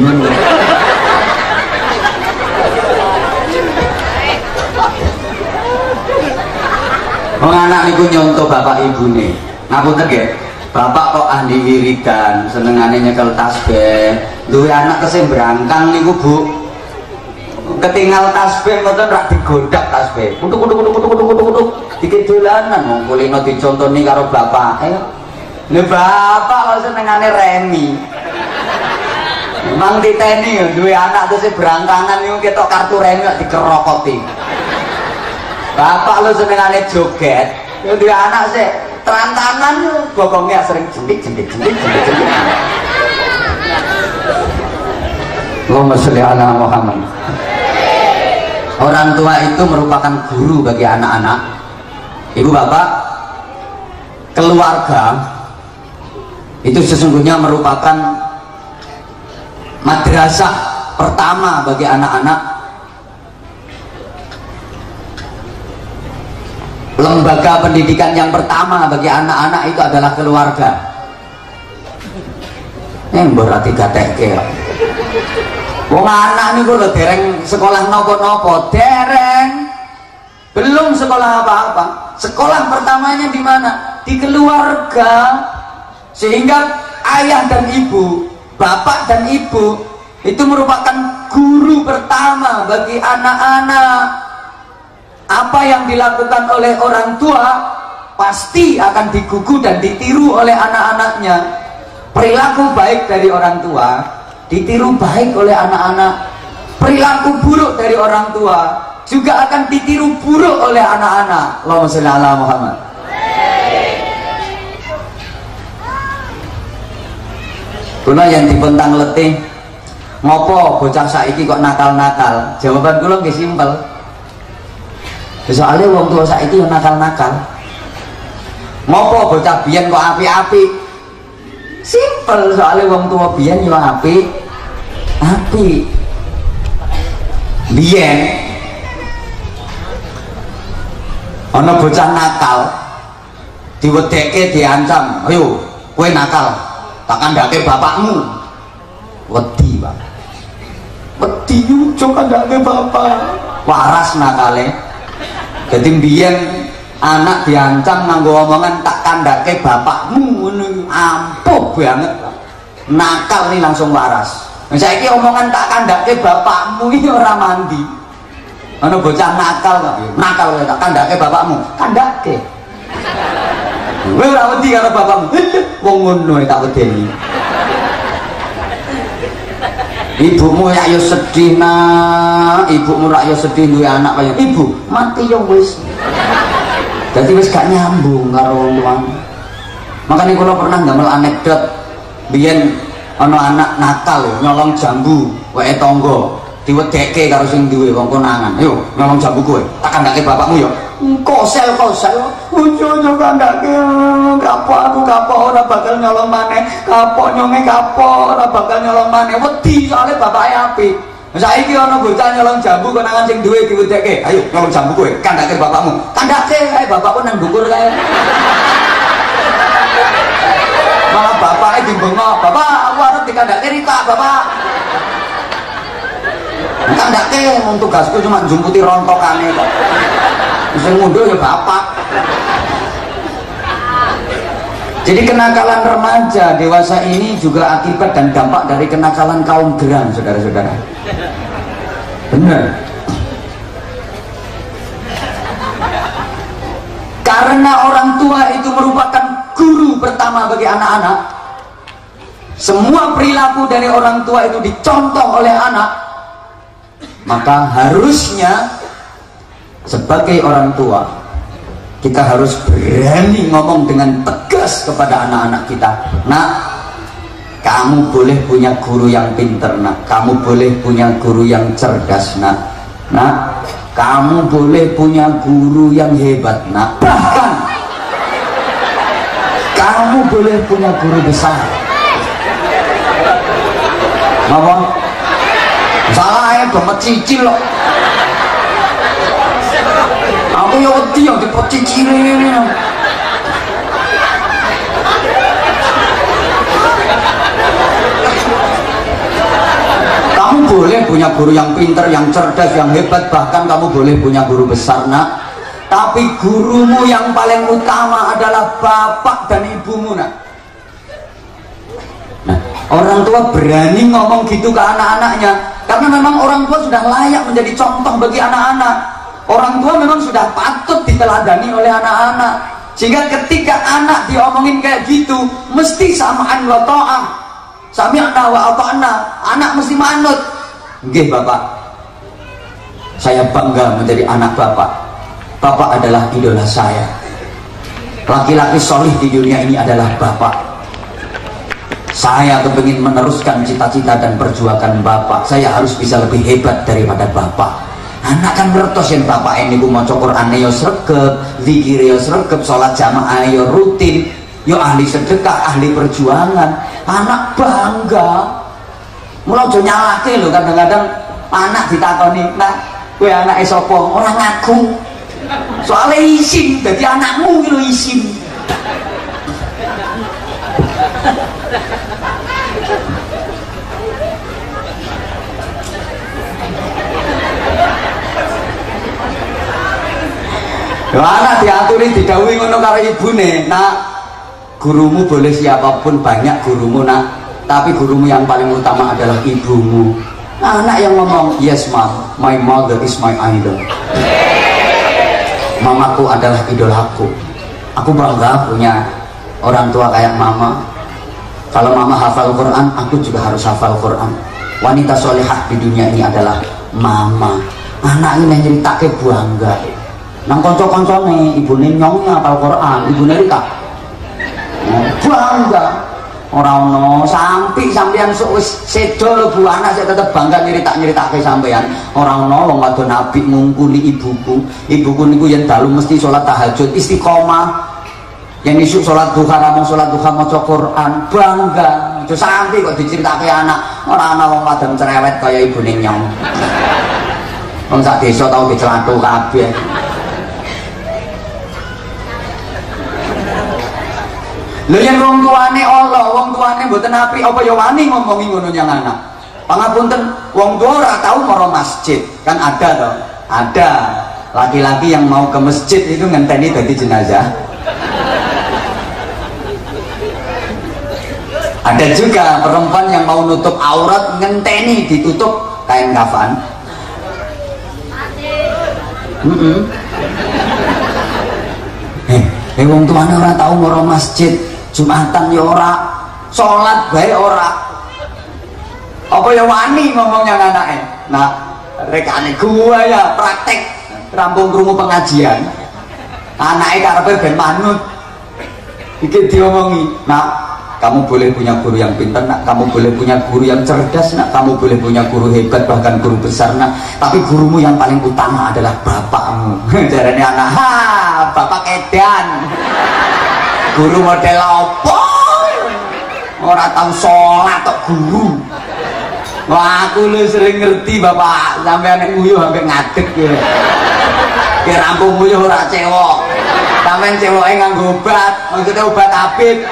anak niku nyontoh bapak ibu nih ngapunten nggih bapak kok ahli wiridan senengane nyekel tasbih duwe anak kesing berangkang niku Bu ketinggal tasbih mboten rak digodak tasbih kutuk dikit dolanan wong kulino dicontoni karo bapake Lho bapak kok senengane remi. Mang diteni duwe anak terus berangkangan niku ketok kartu remi kok dikerokoti. Bapak lu senengane joget, yo duwe anak sih terantanan bokongnya sering jentik. Allahumma sholli ala Muhammad. Orang tua itu merupakan guru bagi anak-anak. Ibu bapak, keluarga itu sesungguhnya merupakan madrasah pertama bagi anak-anak, lembaga pendidikan yang pertama bagi anak-anak itu adalah keluarga. Ini berarti gatekke. Wong anak niku lho dereng sekolah nopo-nopo, dereng belum sekolah apa-apa. Sekolah pertamanya di mana? Di keluarga. Sehingga ayah dan ibu, bapak dan ibu itu merupakan guru pertama bagi anak-anak. Apa yang dilakukan oleh orang tua pasti akan digugu dan ditiru oleh anak-anaknya. Perilaku baik dari orang tua ditiru baik oleh anak-anak. Perilaku buruk dari orang tua juga akan ditiru buruk oleh anak-anak. Allahumma sholli ala Muhammad. Kuna yang dibentang letih, ngopo bocah saiki kok nakal-nakal? Jawaban kula nggih simpel. Soalnya wong tua saiki yo nakal-nakal. Ngopo bocah biyen kok api-api? Simpel, soalnya wong tua biyen yo api. Biyen ana bocah nakal diwedekke diancam, ayo kowe nakal tak kandhake bapakmu. Wedi Pak, wedi nyucuk kandhake bapak, waras nakale. Jadi biyen anak diancam nganggo omongan tak kandhake bapakmu, ngono ampuh banget Pak. Nakal nih langsung waras. Saiki omongan tak kandhake bapakmu iki ora mandi. Ana bocah nakal kok. Nakal tak kandhake bapakmu. Kandhake. Kowe ora wedi karo bapakmu. Wong ngono tak wedeni. Ibumu ya yo sedih nak, ibumu rak yo sedih duwe anak kaya ibu, mati yo wis. Dadi wis gak nyambung karo wong tuane. Makanya kula pernah ndamel anekdot biyen ana anak nakal nyolong jambu wae tangga diwedekke karo sing duwe wong konangan. Yo nyolong jambu kowe, tak kandhake bapakmu yo. Kosel bojo kandhake kapok aku ora bakal nyolong maneh. Kapok nyonge kapok ora bakal nyolong maneh. Wedi soalé bapake apik. Saiki ana bocah nyolong jambu konangan sing duwe diwedekke. Ayo nyolong jambu kowe, kandhake bapakmu. Kandhake ae bapakku nang ndukur kae. Malah bapaknya dibengok, bapak aku harus dikandake Rika bapak. Kandake mau tugasku cuma jumputi rontokane kok. Sing mundur ya bapak. Jadi kenakalan remaja dewasa ini juga akibat dan dampak dari kenakalan kaum geram, saudara-saudara. Benar. Karena orang tua itu merupakan guru pertama bagi anak-anak, semua perilaku dari orang tua itu dicontoh oleh anak. Maka harusnya sebagai orang tua kita harus berani ngomong dengan tegas kepada anak-anak kita. Nak, kamu boleh punya guru yang pinter nak, kamu boleh punya guru yang cerdas nak. Nak, kamu boleh punya guru yang hebat nak. Bahkan kamu boleh punya guru besar. Apa? Salah ya, dompet cicil loh. Aku ya wedi yang dipecicil ini. Kamu boleh punya guru yang pintar, yang cerdas, yang hebat. Bahkan kamu boleh punya guru besar nak. Tapi gurumu yang paling utama adalah bapak dan ibumu nak. Nah, orang tua berani ngomong gitu ke anak-anaknya karena memang orang tua sudah layak menjadi contoh bagi anak-anak. Orang tua memang sudah patut diteladani oleh anak-anak. Sehingga ketika anak diomongin kayak gitu mesti sama'an wa ta'ah, sami'na wa ata'na, anak mesti manut. Nggih Bapak, saya bangga menjadi anak Bapak. Bapak adalah idola saya. Laki-laki solih di dunia ini adalah Bapak. Saya kepingin meneruskan cita-cita dan perjuangan Bapak. Saya harus bisa lebih hebat daripada Bapak. Anak kan ngertos yang Bapak ini ku maca Qur'ane yo sregep, zikir yo sregep, salat jamaah yo rutin, yo ahli sedekah, ahli perjuangan. Anak bangga. Mula aja nyalahke lho, kadang-kadang anak ditakoni, "Nak, kowe anake sapa?" Ora ngaku. Soale isin, dadi anakmu iki lho isin. Anak diaturi didhawuhi ngono karo ibune, "Nak, gurumu boleh siapapun, banyak gurumu nak, tapi gurumu yang paling utama adalah ibumu." Anak yang ngomong, "Yes mom, my mother is my idol." Mamaku adalah idolaku. Aku bangga punya orang tua kayak mama. Kalau mama hafal Quran, aku juga harus hafal Quran. Wanita solehah di dunia ini adalah mama. Anak ini nyeritake bangga. Nang konco-koncone ibune nyongnya hafal Quran, ibune Rika bangga. Ora ono sampeyan wis sedo lho Bu, anak saya tetep bangga nyeritakake sampeyan. Ora ono wong wadon apik ngungkuli ibuku. Ibuku niku yen dalu mesti salat tahajud istiqomah. Yang isuk salat duha namung salat duha maca Quran, bangga. Aja sampe kok diceritake anak, ora ana wong wadon cerewet kaya ibune nyong. Wong sak desa tau dicelathu kabeh. Lho yen wong tuane Allah, wong tuane mboten apik apa ya wani ngomongi ngono nyang anak. Pangapunten, wong tua ora tau maro masjid. Kan ada toh? Ada. Laki-laki yang mau ke masjid itu ngenteni dadi jenazah. Ada juga perempuan yang mau nutup aurat ngenteni ditutup kain kafan. Wong tuane ora tau maro masjid. Jumatan ya ora, sholat bae ora. Apa ya wani ngomongnya anake? Nah, rekane gua ya praktek rampung krungu pengajian. Anake karepe ben manut. Iki diomongi, "Nak, kamu boleh punya guru yang pintar, nak, kamu boleh punya guru yang cerdas, nak, kamu boleh punya guru hebat, bahkan guru besar, nak, tapi gurumu yang paling utama adalah bapakmu." Jarane anak, "Ha, bapak edan." Guru model apa? Ora tau sholat tok guru. Wah, aku lu sering ngerti bapak, sampai anak nguyuh sampai ngadeg ya. Ki rampung nguyuh ora cewek. Sampeyan cewoke nganggo obat, maksudnya obat Habib.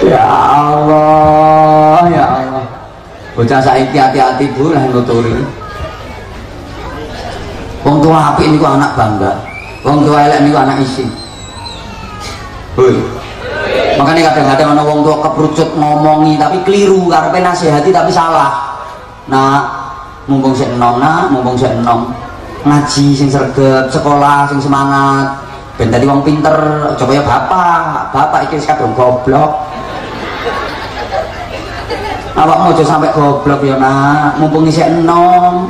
Ya Allah, ya Allah. Bocah saiki hati-hati Bu lah nuturi. Wong tua apik niku anak bangga. Wong tua elek niku anak isin. Makanya kadang-kadang ana wong tua keprucut ngomongi tapi keliru, karepe nasihati tapi salah. Nah, mumpung sik enom, nak, mumpung sik enom. Ngaji sing sregep, sekolah sing semangat. Ben dadi wong pinter, coba ya bapak iki wis kadung goblok. Awakmu aja sampai goblok ya nak, mumpung isih enom.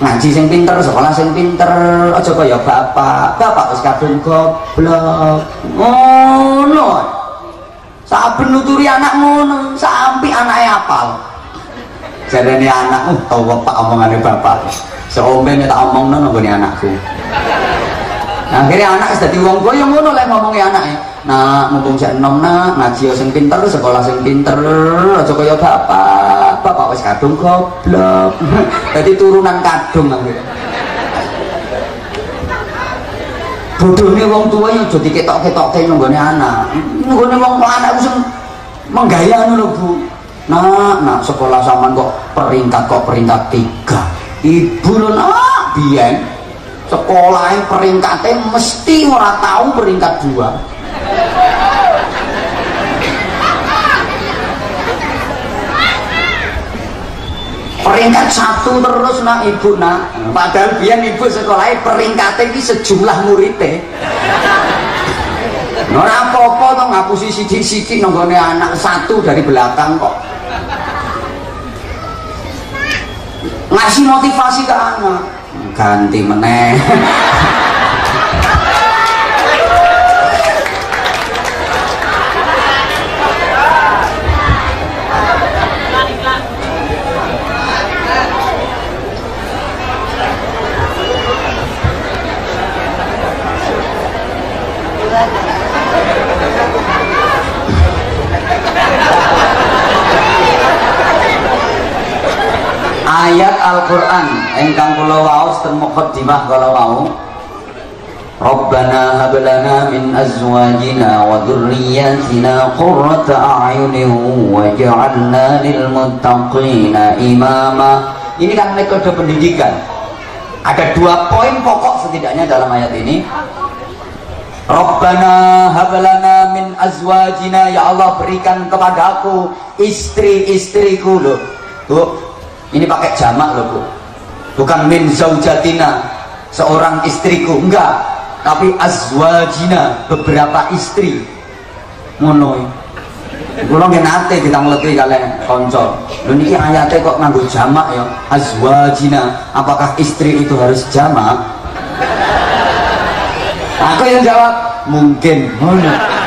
Ngaji sing pinter, sekolah sing pinter, aja kaya bapak wis kadung goblok. Ngono. Saben nuturi anak ngono, sampai anake apal. Jarene anak, tau pak omongane bapak. Seomben tak omongno nang gone anakku. Nah, akhirnya anak wis dadi wong tuwa ya ngono lek ngomongi anake. Nah, mumpung sik enom nak, ngaji sing pinter, sekolah sing pinter, aja kaya bapak wis kadung goblok. Dadi turunan kadung akhirnya. Bodohne wong tuwa ya aja diketok-ketokke nang gone anak. Nggone wong anak ku sing menggaya ngono lho, Bu. Nak, sekolah sampean kok peringkat 3. Ibu lho nak, biyen sekolahnya peringkatnya mesti ora tahu peringkat 2. peringkat 1 terus nak ibu nak. Padahal biyen ibu sekolahnya peringkatnya ini sejumlah muridnya. Ora apa-apa to ngapusi sithik-sithik nanggone anak 1 dari belakang kok. Ngasih motivasi ke anak. Ganti meneh. Ayat Al-Qur'an ingkang kula waos ten muqaddimah kala wau Rabbana hab lana min azwajina wa dhurriyyatina qurrata a'yunin waj'alna lil muttaqina imama. Ini kan metode pendidikan. Ada 2 poin pokok setidaknya dalam ayat ini. Rabbana hab lana min azwajina, ya Allah berikan kepadaku istri-istriku loh. Tuh, ini pakai jamak loh Bu, bukan min zaujatina, seorang istriku, enggak, tapi azwajina, beberapa istri. Ngono kula nggih nate ditangleti kalian kanca. Lho niki ayate kok nganggo jamak ya, azwajina. Apakah istri itu harus jamak? Aku yang jawab, mungkin. Ngono.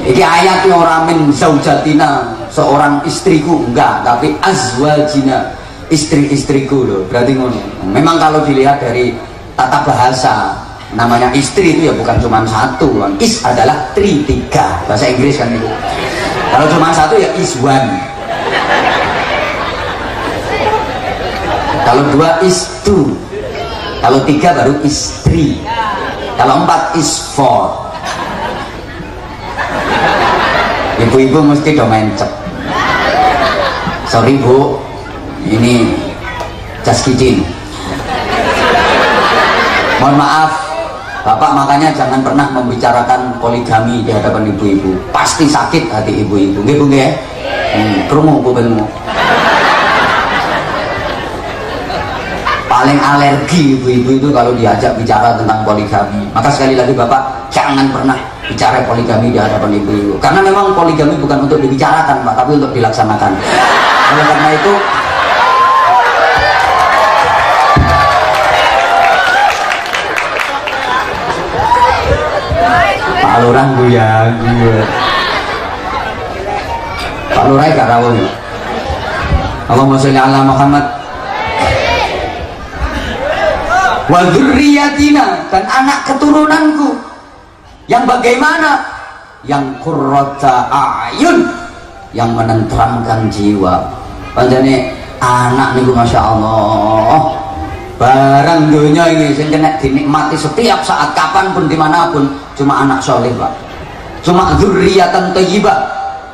Iki ayatnya orang min zaujatina, seorang istriku, enggak, tapi azwajina, istri-istriku loh. Berarti ngono. Memang kalau dilihat dari tata bahasa, namanya istri itu ya bukan cuma 1. Is adalah 3, bahasa Inggris kan itu. Kalau cuma 1 ya is 1. Kalau 2 is 2. Kalau 3 baru is 3. Kalau 4 is 4. Ibu-ibu mesti do mencet. Sorry Bu, ini jas kicin. Mohon maaf Bapak, makanya jangan pernah membicarakan poligami di hadapan ibu-ibu. Pasti sakit hati ibu-ibu. Nggih Bu nggih? Krungu kupingmu. Paling alergi ibu-ibu itu kalau diajak bicara tentang poligami. Maka sekali lagi Bapak, jangan pernah bicara poligami di hadapan ibu-ibu, karena memang poligami bukan untuk dibicarakan Pak, tapi untuk dilaksanakan. Oleh karena itu Pak Lurah guyon. Pak Lurah gak rawuh ya. Allahumma sholli ala Muhammad. Wa dzurriyyatina, dan anak keturunanku. Yang bagaimana? Yang qurrata a'yun, yang menenteramkan jiwa. Panjane anak niku Masya Allah, barang dunia ini sing kena dinikmati setiap saat, kapanpun, dimanapun, cuma anak soleh Pak. Cuma dzurriyyatan thayyibah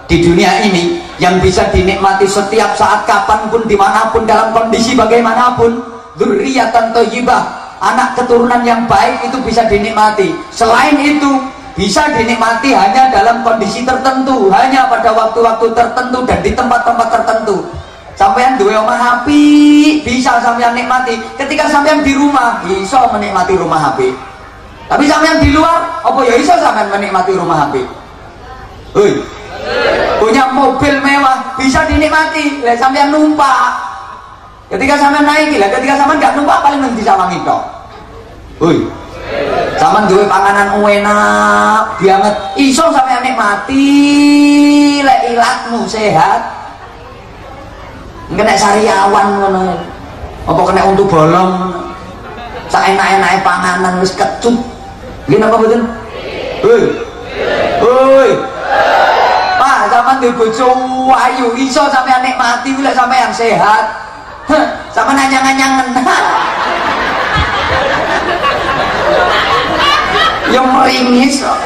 di dunia ini yang bisa dinikmati setiap saat, kapanpun, dimanapun, dalam kondisi bagaimanapun. Dzurriyyatan thayyibah, anak keturunan yang baik itu bisa dinikmati. Selain itu bisa dinikmati hanya dalam kondisi tertentu, hanya pada waktu-waktu tertentu dan di tempat-tempat tertentu. Sampean duwe omah api bisa sampean nikmati ketika sampean di rumah, iso menikmati rumah api. Tapi sampean di luar, apa ya iso sampean menikmati rumah api? Hei, punya mobil mewah bisa dinikmati, lah sampean numpak. Ketika sampean naik, lah ketika sampean nggak numpak paling nanti sama ngito. Hei, sampean duwe panganan enak banget, iso sampean nikmati, lek ilatmu sehat. Kena sariawan ngono. Apa kena untu bolong. Sak enak-enake panganan wis kecut. Nggih napa mboten? Hei. Hei. Pak, sampean duwe bojo ayu, iso sampean nikmati lek sampean sehat. Sampean anyang-anyangen. Yo meringis kok.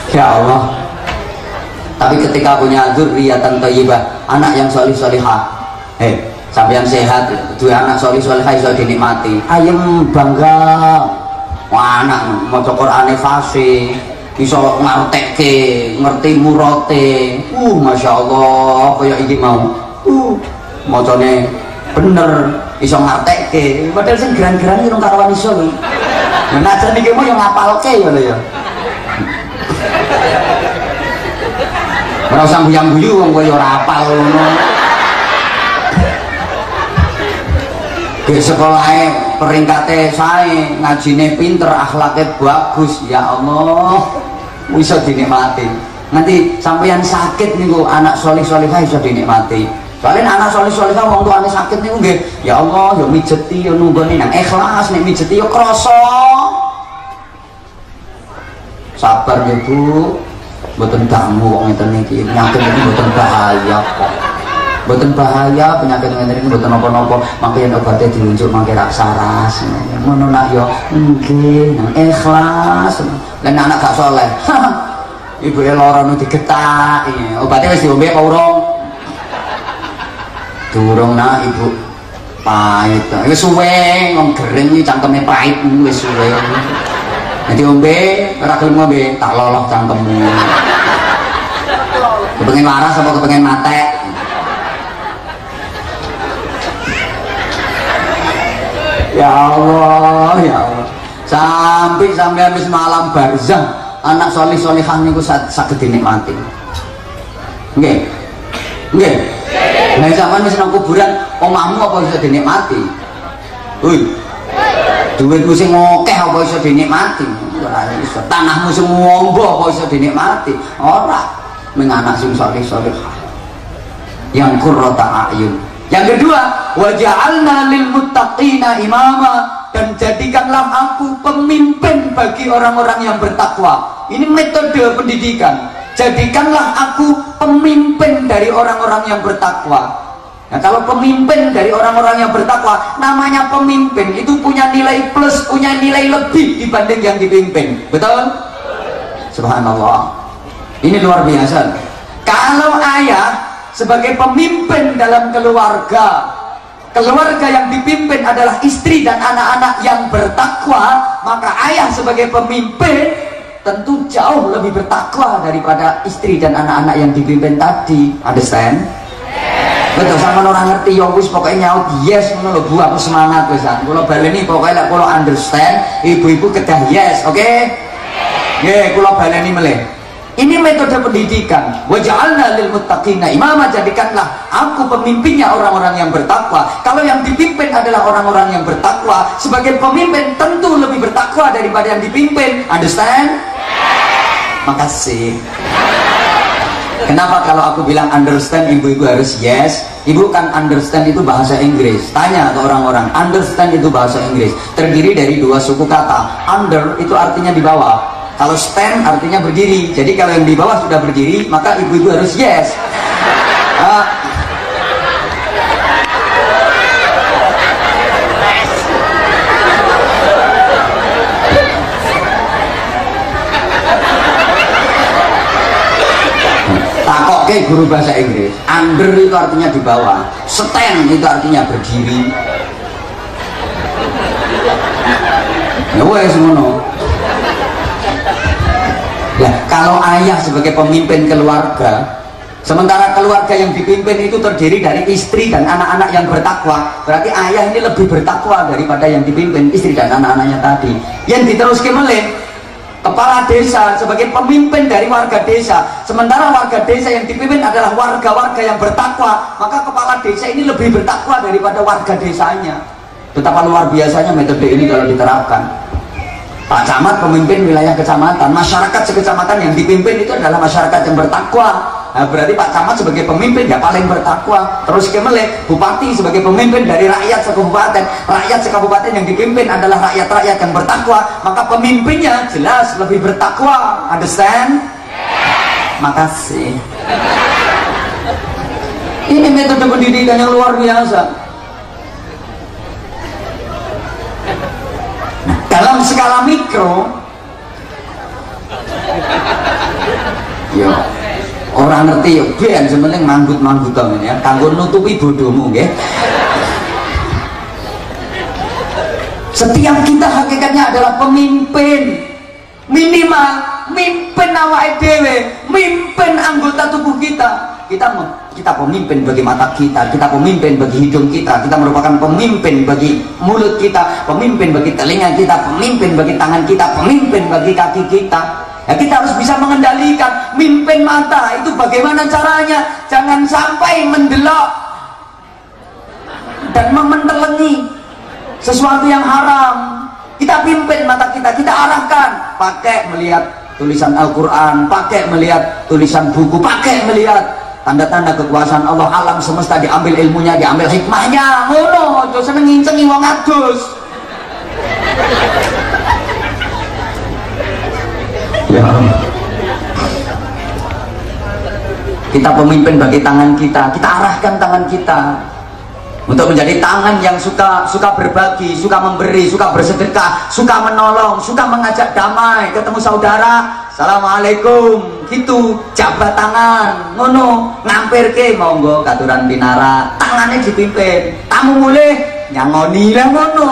Ya Allah. Tapi ketika punya dzurriyyatan thayyibah, anak yang sholih-sholihah, sampeyan sehat dua anak soleh solehah iso dinikmati ayem bangga anak maca Qur'ane fasih iso ngartekke ngerti murate masya Allah kaya iki mau macane bener iso ngartekke padahal sing geran-geran iki karawan iso lho nah jan iki mau yo ngapalke ya lho ya ora usah guyang-guyu wong kowe ora apal ngono di sekolahe peringkate sae ngajine pinter akhlake bagus ya Allah bisa dinikmati nanti sampeyan sakit niku anak soleh solehah bisa dinikmati soalnya anak soleh solehah wong tuane sakit niku nggih ya Allah yo mijeti yo nunggoni nang ikhlas nek mijeti yo krasa sabar ya Bu mboten dangu kok ngeten iki penyakit iki mboten bahaya kok mboten bahaya penyakit ngene iki mboten napa-napa mangke yen obate diunjuk mangke rak saras ngono nak yo nggih nang ikhlas lan anak gak saleh ibu e lara nu digetak obate wis diombe apa urung durung nak ibu pahit wis suwe ngom gering iki cangkeme pahit wis suwe nanti ombe ora gelem ngombe tak loloh cangkemmu kepengen waras apa kepengen mate ya Allah ya Allah sampai habis malam barzah anak soleh solehah niku saged dinikmati nggih nggih nek sampean wis nang kuburan omahmu apa bisa dinikmati duitmu sing akeh apa iso dinikmati ora iso tanahmu sing ngombo apa iso dinikmati ora mung anak sing saleh-salehah yang qurrata ayun yang kedua waja'alna lil muttaqina imama dan jadikanlah aku pemimpin bagi orang-orang yang bertakwa ini metode pendidikan jadikanlah aku pemimpin dari orang-orang yang bertakwa. Nah kalau pemimpin dari orang-orang yang bertakwa namanya pemimpin itu punya nilai plus, punya nilai lebih dibanding yang dipimpin, betul? Subhanallah, ini luar biasa. Kalau ayah sebagai pemimpin dalam keluarga yang dipimpin adalah istri dan anak-anak yang bertakwa, maka ayah sebagai pemimpin tentu jauh lebih bertakwa daripada istri dan anak-anak yang dipimpin tadi. Understand? Betul, sama orang ngerti ya wis pokoknya nyaut yes ngono lho Bu, aku semangat wisan. Kula baleni pokoknya lek kula understand, ibu-ibu kedah yes, oke? Nggih, kula baleni melih. Ini metode pendidikan. Waja'alna lil muttaqina imama, jadikanlah aku pemimpinnya orang-orang yang bertakwa. Kalau yang dipimpin adalah orang-orang yang bertakwa, sebagai pemimpin tentu lebih bertakwa daripada yang dipimpin. Understand? Makasih. Kenapa kalau aku bilang understand ibu-ibu harus yes? Ibu kan understand itu bahasa Inggris. Tanya ke orang-orang, understand itu bahasa Inggris. Terdiri dari dua suku kata. Under itu artinya di bawah. Kalau stand artinya berdiri. Jadi kalau yang di bawah sudah berdiri, maka ibu-ibu harus yes. Oke, guru bahasa Inggris. Under itu artinya di bawah, stand itu artinya berdiri. Ya wes ngono. Nah, kalau ayah sebagai pemimpin keluarga, sementara keluarga yang dipimpin itu terdiri dari istri dan anak-anak yang bertakwa, berarti ayah ini lebih bertakwa daripada yang dipimpin istri dan anak-anaknya tadi. Yang diteruskan oleh kepala desa sebagai pemimpin dari warga desa, sementara warga desa yang dipimpin adalah warga-warga yang bertakwa, maka kepala desa ini lebih bertakwa daripada warga desanya. Betapa luar biasanya metode ini kalau diterapkan. Pak Camat pemimpin wilayah kecamatan, masyarakat sekecamatan yang dipimpin itu adalah masyarakat yang bertakwa. Nah, berarti Pak Camat sebagai pemimpin ya paling bertakwa. Terus kemudian bupati sebagai pemimpin dari rakyat sekabupaten, rakyat sekabupaten yang dipimpin adalah rakyat-rakyat yang bertakwa, maka pemimpinnya jelas lebih bertakwa. Understand? Makasih. Ini metode pendidikan yang luar biasa. Dalam skala mikro, yo, Orang ngerti ya ben sementing manggut-manggutan ya kanggo nutupi bodohmu nggih. Setiap kita hakikatnya adalah pemimpin, minimal mimpin awake dhewe, mimpin anggota tubuh kita. Kita pemimpin bagi mata kita pemimpin bagi hidung kita merupakan pemimpin bagi mulut kita, pemimpin bagi telinga kita, pemimpin bagi tangan kita, pemimpin bagi kaki kita. Ya, kita harus bisa mengendalikan. Mimpin mata itu bagaimana caranya? Jangan sampai mendelok dan mementelengi sesuatu yang haram. Kita pimpin mata kita arahkan, pakai melihat tulisan Al-Quran, pakai melihat tulisan buku, pakai melihat tanda-tanda kekuasaan Allah, alam semesta, diambil ilmunya, diambil hikmahnya. Ngono, aja seneng ngincengi wong adus. Ya. Kita pemimpin bagi tangan kita arahkan tangan kita untuk menjadi tangan yang suka berbagi, suka memberi, suka bersedekah, suka menolong, suka mengajak damai, ketemu saudara, assalamualaikum, gitu, jabat tangan, ngono, ngampirke, monggo, katuran pinara, tangannya dipimpin, tamu mulai, nyangoni lah ngono.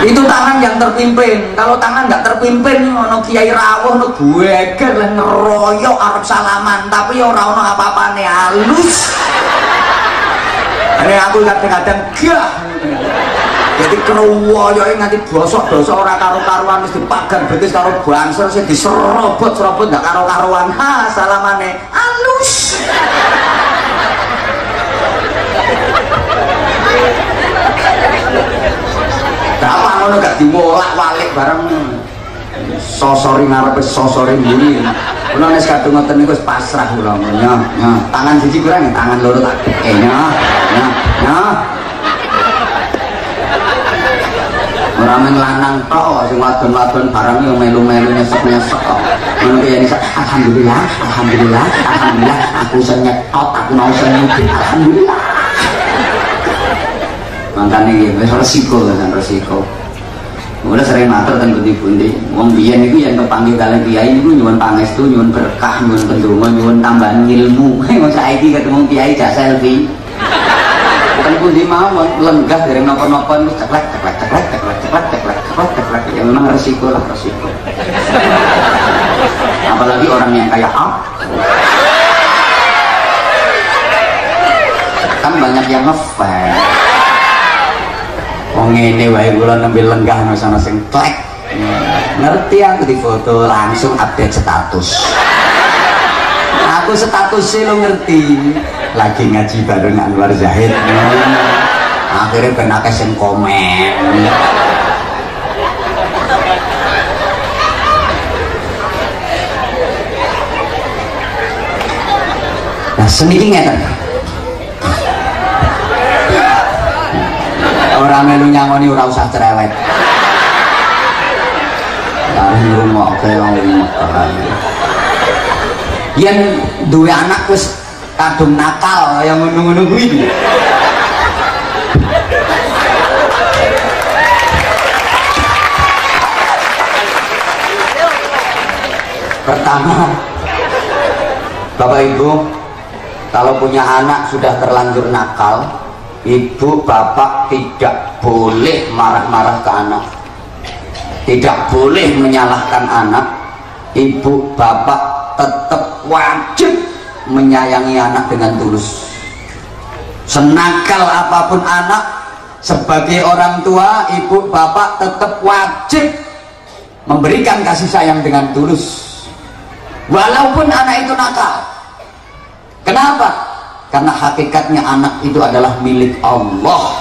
Itu tangan yang terpimpin. Kalau tangan nggak terpimpin, ono kiai rawuh, ono geger, ngeroyok arep salaman, tapi ora ono apa-apane, halus. Ini aku kadang-kadang gah. Jadi keroyoke nganti bosok-bosok ora karo-karuan, wis dipagar betis karo bangsel sing diserobot-serobot nggak karo-karuan. Ha, salamane halus. Apa ngono gak diwolak-walik bareng sosori ngarepe sosori mburi. Kula nek kadung ngoten niku wis pasrah kula. Nya, tangan siji kurang, tangan loro tak nya. Ora men lanang tok sing wadon-wadon barang yo melu-melu nyesek-nyesek kok. Ngono ki yen alhamdulillah aku senyetot, aku mau senyuti, alhamdulillah. Makanya gitu, resiko kan resiko. Udah sering matur kan bundi-bundi. Wong biyen niku yang kepanggil kalian kiai niku nyuwun pangestu, nyuwun berkah, nyuwun pendonga, nyuwun tambahan ilmu. Wong saiki ketemu kiai jak selfie. Kan pundi mawon lenggah dari napa-napa niku ceklek. Ya memang resiko lah, resiko. Apalagi orang yang kayak kan banyak yang ngefans. Wong ngene wae kula nembe lenggah ana sing klek. Ngerti aku di foto langsung update status. Aku statusnya lo ngerti. Lagi ngaji bareng Anwar Zahid. Akhirnya kena kesen komen. Nah, seniki ngeten. Orang melu nyangoni ora usah cerewet. Lah ngrungokke wong yen duwe anak wis kadung nakal kaya ngono-ngono kuwi. Pertama, Bapak Ibu, kalau punya anak sudah terlanjur nakal, ibu bapak tidak boleh marah-marah ke anak, tidak boleh menyalahkan anak. Ibu bapak tetap wajib menyayangi anak dengan tulus. Senakal apapun anak, sebagai orang tua, ibu bapak tetap wajib memberikan kasih sayang dengan tulus, walaupun anak itu nakal. Kenapa? Karena hakikatnya anak itu adalah milik Allah,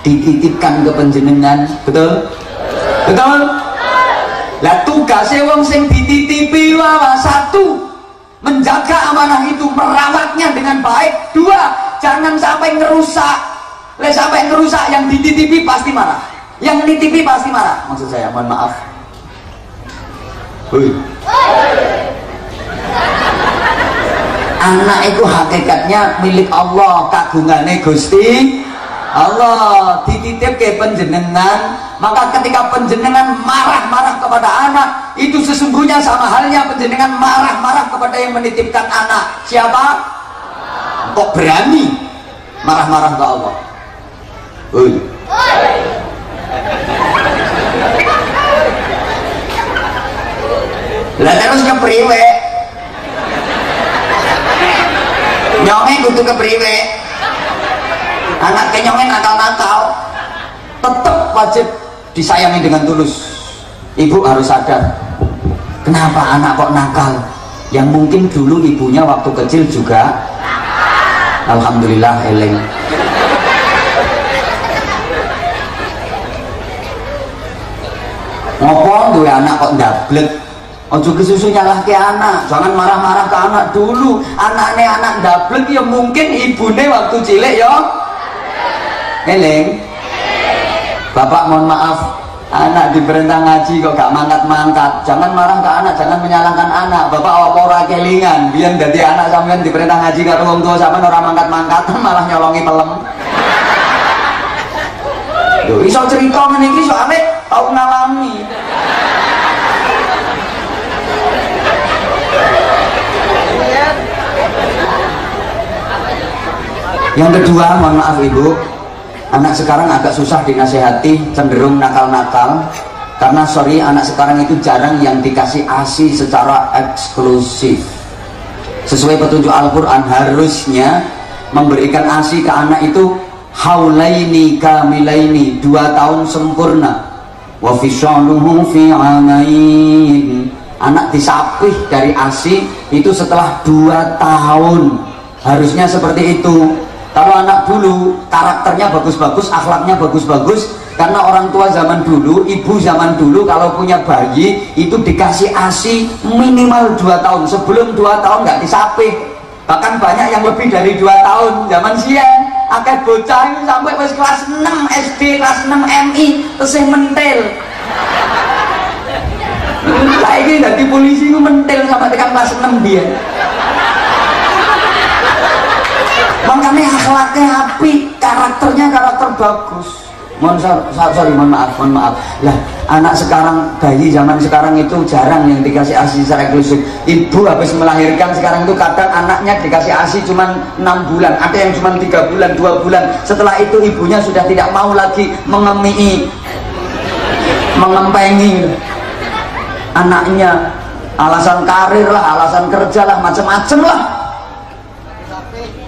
dititipkan ke panjenengan. Betul? Betul? Lah tugasnya wong sing dititipi wae satu, menjaga amanah itu, merawatnya dengan baik. Dua, jangan sampai ngerusak. Lah sampai ngerusak, yang dititipi pasti marah. Yang dititipi pasti marah. Maksud saya, mohon maaf. Anak itu hakikatnya milik Allah, kagungannya Gusti Allah dititip ke penjenengan, maka ketika penjenengan marah-marah kepada anak, itu sesungguhnya sama halnya penjenengan marah-marah kepada yang menitipkan anak. Siapa? Kok berani marah-marah ke Allah? Lah terus kepriwe? Nyonge kudu kepriwe? Anak kenyonge nakal-nakal tetap wajib disayangi dengan tulus. Ibu harus sadar, kenapa anak kok nakal? Yang mungkin dulu ibunya waktu kecil juga alhamdulillah eling. Ngopo duwe anak kok ndablek? Ojo kesusu nyalahke anak, jangan marah-marah ke anak dulu. Anaknya anak ndablek ya mungkin ibune waktu cilik ya eling. Bapak mohon maaf, anak diperintah ngaji kok gak mangkat-mangkat. Jangan marah ke anak, jangan menyalahkan anak. Bapak apa ora kelingan, biyen dadi anak sampean diperintah ngaji karo wong tua sampean ora mangkat-mangkat, malah nyolongi pelem. Lho iso cerita ngene iki soalé tau ngalami. Yang kedua, mohon maaf ibu, anak sekarang agak susah dinasehati, cenderung nakal-nakal. Karena sorry, anak sekarang itu jarang yang dikasih ASI secara eksklusif. Sesuai petunjuk Al-Quran, harusnya memberikan ASI ke anak itu haulaini kamilaini, 2 tahun sempurna. Wa fisyaluhu fi amain. Anak disapih dari ASI itu setelah 2 tahun. Harusnya seperti itu. Kalau anak dulu karakternya bagus-bagus, akhlaknya bagus-bagus, karena orang tua zaman dulu, ibu zaman dulu kalau punya bayi itu dikasih ASI minimal 2 tahun. Sebelum 2 tahun nggak disapih. Bahkan banyak yang lebih dari 2 tahun. Zaman siang akeh bocah itu sampai wis kelas 6 SD, kelas 6 MI tesih mentil. Saiki dadi polisi ku mentil sampai tekan kelas 6 dia. Makanya akhlaknya api, karakternya karakter bagus. Mohon maaf. Lah anak sekarang, bayi zaman sekarang itu jarang yang dikasih ASI secara eksklusif. Ibu habis melahirkan sekarang itu kadang anaknya dikasih ASI cuma 6 bulan, ada yang cuma 3 bulan, 2 bulan. Setelah itu ibunya sudah tidak mau lagi mengempengi anaknya. Alasan karir lah, alasan kerja lah, macam-macam lah.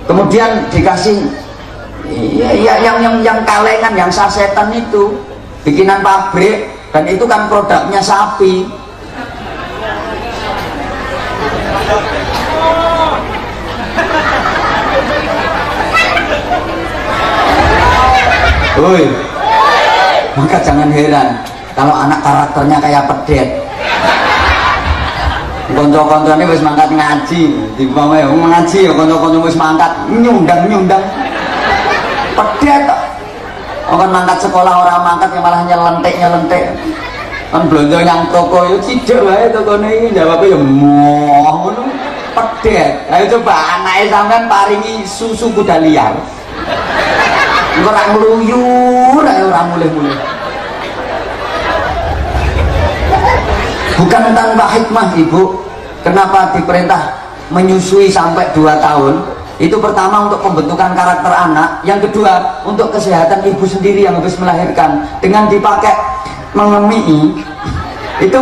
Kemudian dikasih yang kalengan, yang sasetan itu bikinan pabrik, dan itu kan produknya sapi. Woi, maka jangan heran kalau anak karakternya kayak pedet. Konco-koncone wis mangkat ngaji, dipame ngaji ya konco-konco wis mangkat nyundang pedet kok. Kan mangkat sekolah orang mangkat yang malah nyelentik. Kan blonjo yang toko yo cidek wae tokone iki jawabe ya moh ngono. Pedet. Ayo coba anake sampean paringi susu kuda liar. Engko ora ngluyur, ora mulih-mulih. Bukan tanpa hikmah ibu, kenapa diperintah menyusui sampai 2 tahun? Itu pertama untuk pembentukan karakter anak, yang kedua untuk kesehatan ibu sendiri yang habis melahirkan. Dengan dipakai mengemii itu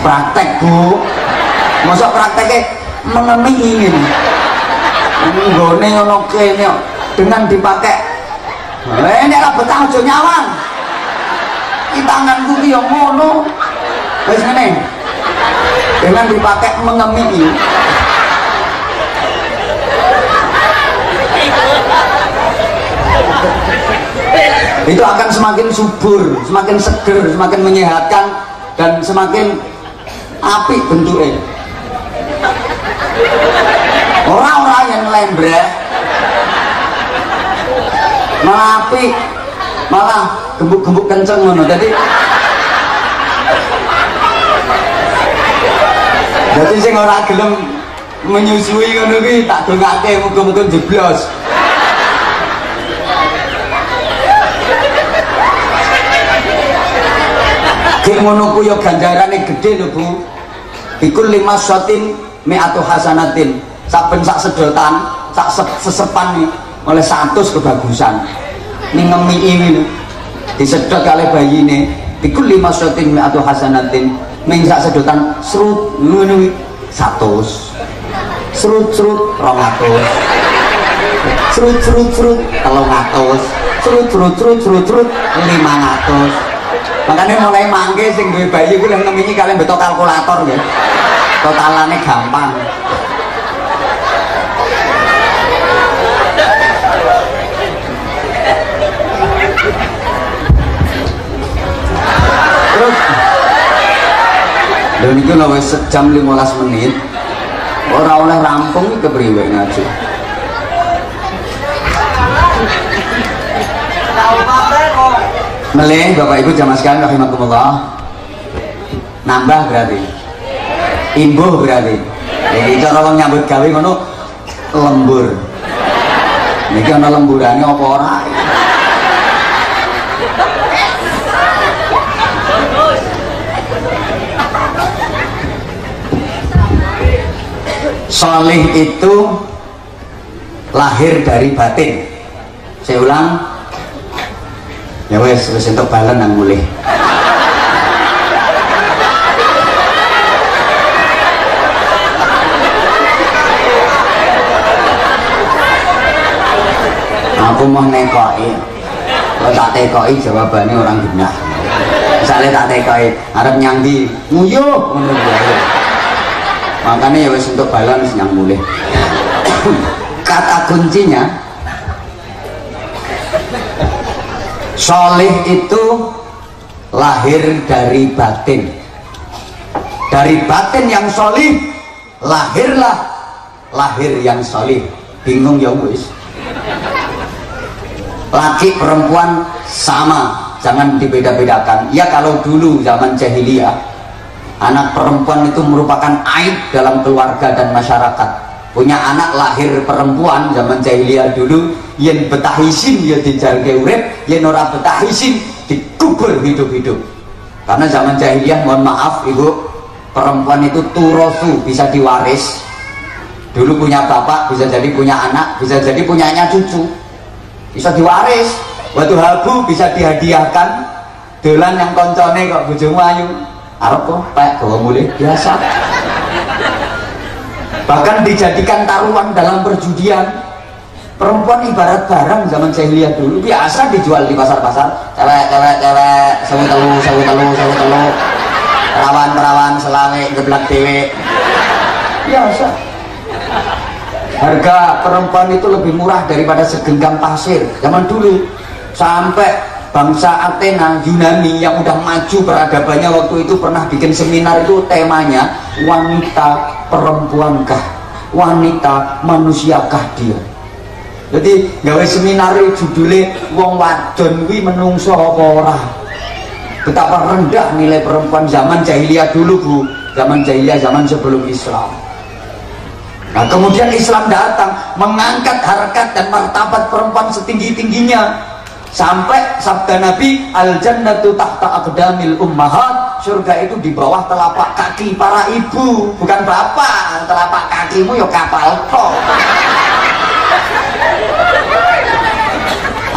praktek bu, masa prakteknya mengemii ini nggone ono kene dengan dipakai ini lah betah aja nyawang di tanganku ki yo ngono wis ngene dengan dipakai mengemii itu akan semakin subur, semakin seger, semakin menyehatkan, dan semakin apik bentuknya. Orang-orang yang lembreh malah apik, malah gembuk-gembuk kenceng ngono. Jadi sing ora gelem menyusui ngono kuwi tak dongake muga-muga jeblos. Ki ngono ku yo ganjarane gedhe lho Bu. Iku 5 sotin mi'atu hasanatin. Saben sak sedotan, sak sesepan nih oleh 100 kebagusan. Ning ngemi ini lho. Disedot kali bayine. Iku 5 sotin mi'atu hasanatin. Ning sak sedotan serut ngono 100. Serut-serut 200. Serut-serut-serut 300. Serut-serut-serut-serut 500. Makanya mulai mangke sing duwe bayi ku lek ngemini kalian beto kalkulator ya. Totalane gampang. Terus lho niku lho wis jam 15 menit. Ora oleh rampung iki kepriwe ngaji. Melih Bapak Ibu jamaah sekalian rahimakumullah. Nambah berarti. Imbuh berarti. Jadi cara wong nyambut gawe ngono lembur. Niki ana lemburane apa ora? Salih itu lahir dari batin. Saya ulang. Ya wes untuk balen nang mulih. Aku mau nekoki. Kalau tak tekoki jawabannya orang genah. Misalnya tak tekoki arep nyang ndi? Nguyuh ngono wae. Makanya ya wes untuk balen nyang mulih. Kata kuncinya Solih itu lahir dari batin. Dari batin yang solih lahirlah lahir yang solih. Bingung ya wis. Laki perempuan sama, jangan dibeda-bedakan. Ya kalau dulu zaman jahiliyah anak perempuan itu merupakan aib dalam keluarga dan masyarakat. Punya anak lahir perempuan zaman jahiliyah dulu, yen betah isin ya dijalke urip, yen ora betah isin dikubur hidup-hidup. Karena zaman jahiliyah, mohon maaf Ibu, perempuan itu turosu, bisa diwaris. Dulu punya bapak, bisa jadi punya anak, bisa jadi punyanya cucu, bisa diwaris. Waktu habu bisa dihadiahkan. Dolan yang koncone kok bojomu ayu, arep kok pek gawa mulih biasa. Bahkan dijadikan taruhan dalam perjudian. Perempuan ibarat barang zaman jahiliyah dulu, biasa dijual di pasar-pasar. Cewek, sewu telu, perawan selawe geblak dewe. Biasa. Harga perempuan itu lebih murah daripada segenggam pasir zaman dulu. Sampai bangsa Athena, Yunani yang udah maju peradabannya waktu itu pernah bikin seminar, itu temanya wanita perempuankah, wanita manusiakah dia. Jadi gawe seminar judulnya wong wadon kuwi menungso apa ora. Betapa rendah nilai perempuan zaman jahiliyah dulu Bu, zaman jahiliyah, zaman sebelum Islam. Nah kemudian Islam datang mengangkat harkat dan martabat perempuan setinggi-tingginya. Sampai sabda Nabi, al jannatu tahta aqdamil ummahat, surga itu di bawah telapak kaki para ibu, bukan bapak. Telapak kakimu ya kapal kok.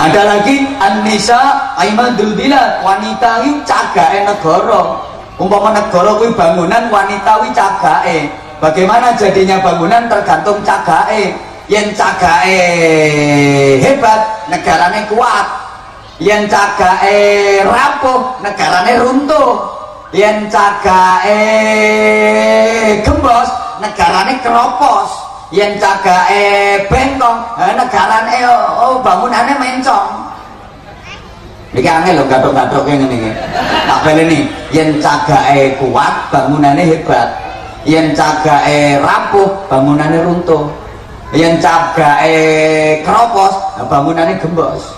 Ada lagi an-nisa aimadul bilad, wanita itu cagake negara. Umpama negara kuwi bangunan, wanita kuwi cagake. Bagaimana jadinya bangunan tergantung cagake. Yen cagake hebat, negarane kuat. Yen cagake rapuh, negarane runtuh. Yen cagake gembos, negarane keropos. Yen cagake bengkong, negarane bangunane mencong. Iki angel lho gathuk-gathuke ngene iki. Tak baleni, yen cagake kuat, bangunane hebat. Yen cagake rapuh, bangunane runtuh. Yen cagake keropos, bangunane gembos.